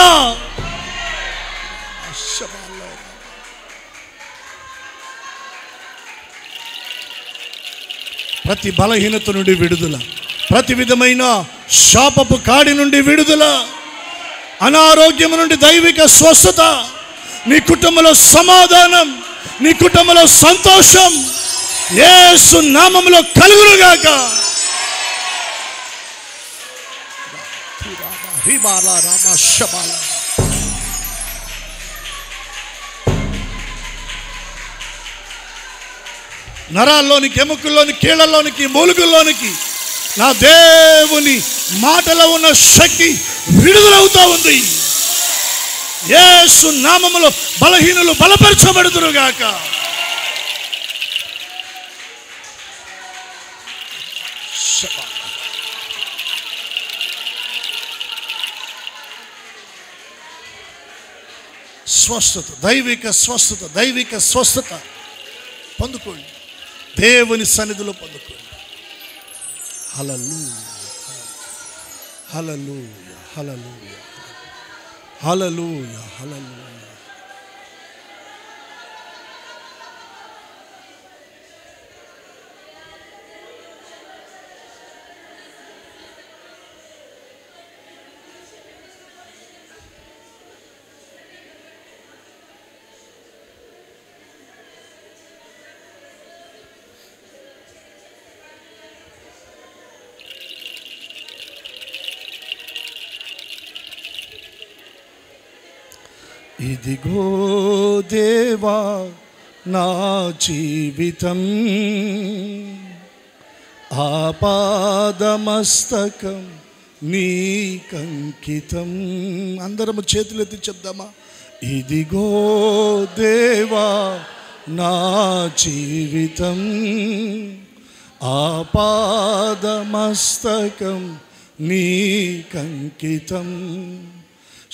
ప్రతి బలహీనత నుండి విడుదల, ప్రతి విధమైన శాపపు కాడి నుండి విడుదల, అనారోగ్యం నుండి దైవిక స్వస్థత, నీ కుటుంబంలో సమాధానం, నీ కుటుంబంలో సంతోషం యేసు నామములో కలుగునుగాక. నరాల్లోనికి, ఎముకల్లోనికి, కీళ్లలోనికి, మూలుగుల్లోనికి నా దేవుని మాటలో ఉన్న శక్తి విడుదలవుతా ఉంది. యేసు నామములో బలహీనులు బలపరచబడుదురుగాక. స్వస్థత, దైవిక స్వస్థత, దైవిక స్వస్థత పొందుకోండి. దేవుని సన్నిధిలో పొందుకోండి. హల్లెలూయా, హల్లెలూయా, హల్లెలూయా, హల్లెలూయా, హల్లెలూయా. ఇదిగో దేవా నా జీవితం, ఆపాదమస్తకం నీకంకితం. అందరము చేతులెత్తి చెప్దామా? ఇదిగో దేవా నా జీవితం, ఆపాదమస్తకం నీకంకితం.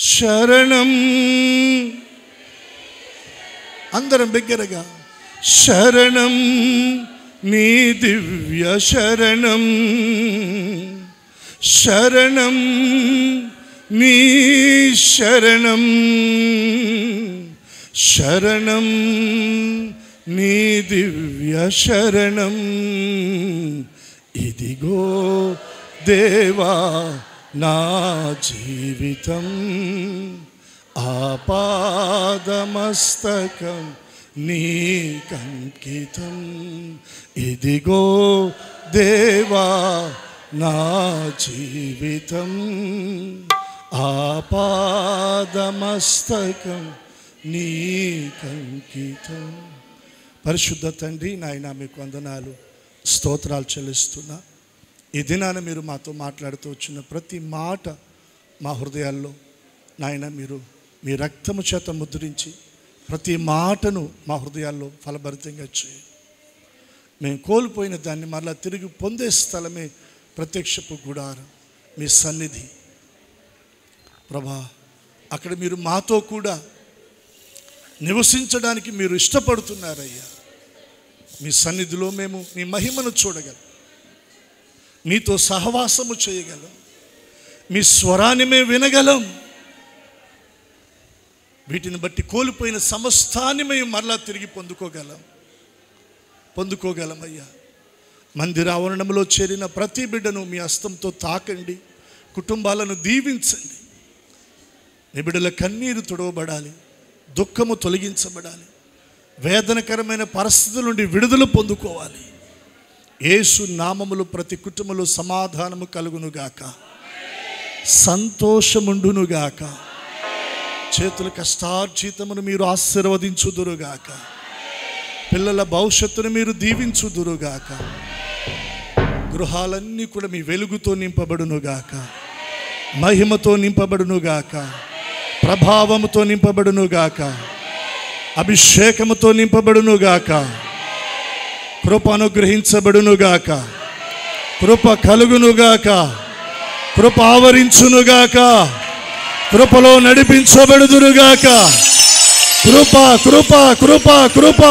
శరణం, అందరం బిగ్గరగా, శరణం నీ దివ్య శరణం, శరణం నీ శరణం, శరణం నీ దివ్య శరణం. ఇదిగో దేవా నా జీవితం, ఆపాదమస్తకం నీకంకితం. ఇదిగో దేవా నా జీవితం, ఆపాదమస్తకం నీకంకితం. పరిశుద్ధ తండ్రి, నాయన మీకు వందనాలు, స్తోత్రాలు చెల్లిస్తున్నా. ఈ దినాన మీరు మాతో మాట్లాడుతూ వచ్చిన ప్రతి మాట మా హృదయాల్లో నాయన మీరు మీ రక్తము చేత ముద్రించి ప్రతి మాటను మా హృదయాల్లో ఫలభరితంగా చేయి. మేము కోల్పోయిన దాన్ని మరలా తిరిగి పొందే స్థలమే ప్రత్యక్షపు గుడారం, మీ సన్నిధి ప్రభా. అక్కడ మీరు మాతో కూడా నివసించడానికి మీరు ఇష్టపడుతున్నారయ్యా. మీ సన్నిధిలో మేము మీ మహిమను చూడగలం, మీతో సహవాసము చేయగలం, మీ స్వరాన్ని మేము వినగలం. వీటిని బట్టి కోల్పోయిన సమస్తాన్ని మేము మరలా తిరిగి పొందుకోగలమయ్యా. మందిర ఆవరణంలో చేరిన ప్రతి బిడ్డను మీ హస్తంతో తాకండి, కుటుంబాలను దీవించండి. నీ బిడ్డల కన్నీరు తుడవబడాలి, దుఃఖము తొలగించబడాలి, వేదనకరమైన పరిస్థితుల నుండి విడుదల పొందుకోవాలి. యేసు నామములో ప్రతి కుటుంబంలో సమాధానము కలుగునుగాక, సంతోషముండునుగాక, చేతుల కష్టార్జితమును మీరు ఆశీర్వదించుదురుగాక, పిల్లల భవిష్యత్తును మీరు దీవించుదురుగాక, గృహాలన్నీ కూడా మీ వెలుగుతో నింపబడునుగాక, మహిమతో నింపబడునుగాక, ప్రభావముతో నింపబడునుగాక, అభిషేకముతో నింపబడునుగాక, కృప అనుగ్రహించబడునుగాక, కృప కలుగునుగాక, కృప ఆవరించునుగాక, కృపలో నడిపించబడుదురుగాక. కృప కృప కృప కృప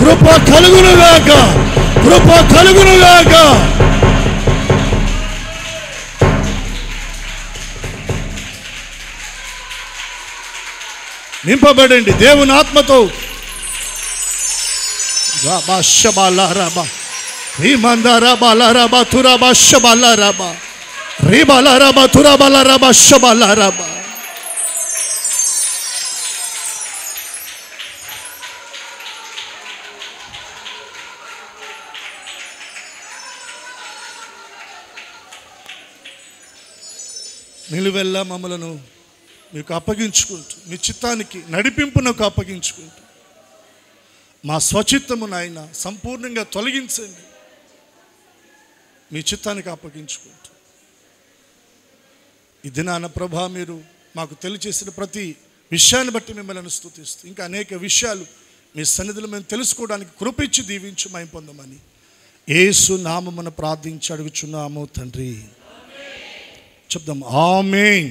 కృప కలుగునుగాక, కృప కలుగునుగాక. నింపబడండి దేవుని ఆత్మతో. నిలువెల్లా మమ్మలను మీకు అప్పగించుకుంటూ, మీ చిత్తానికి నడిపింపునకు అప్పగించుకుంటూ, మా స్వచిత్తము నాయన సంపూర్ణంగా తొలగించండి. మీ చిత్తానికి అప్పగించుకుంటూ ఈ దినాన ప్రభా మీరు మాకు తెలియచేసిన ప్రతి విషయాన్ని బట్టి మిమ్మల్ని స్తుతిస్తూ, ఇంకా అనేక విషయాలు మీ సన్నిధిలో మేము తెలుసుకోవడానికి కృపించి దీవించి మేము పొందమని యేసు నామమున ప్రార్థించి అడుగుచున్నాము తండ్రి. చెప్దాం ఆమేన్.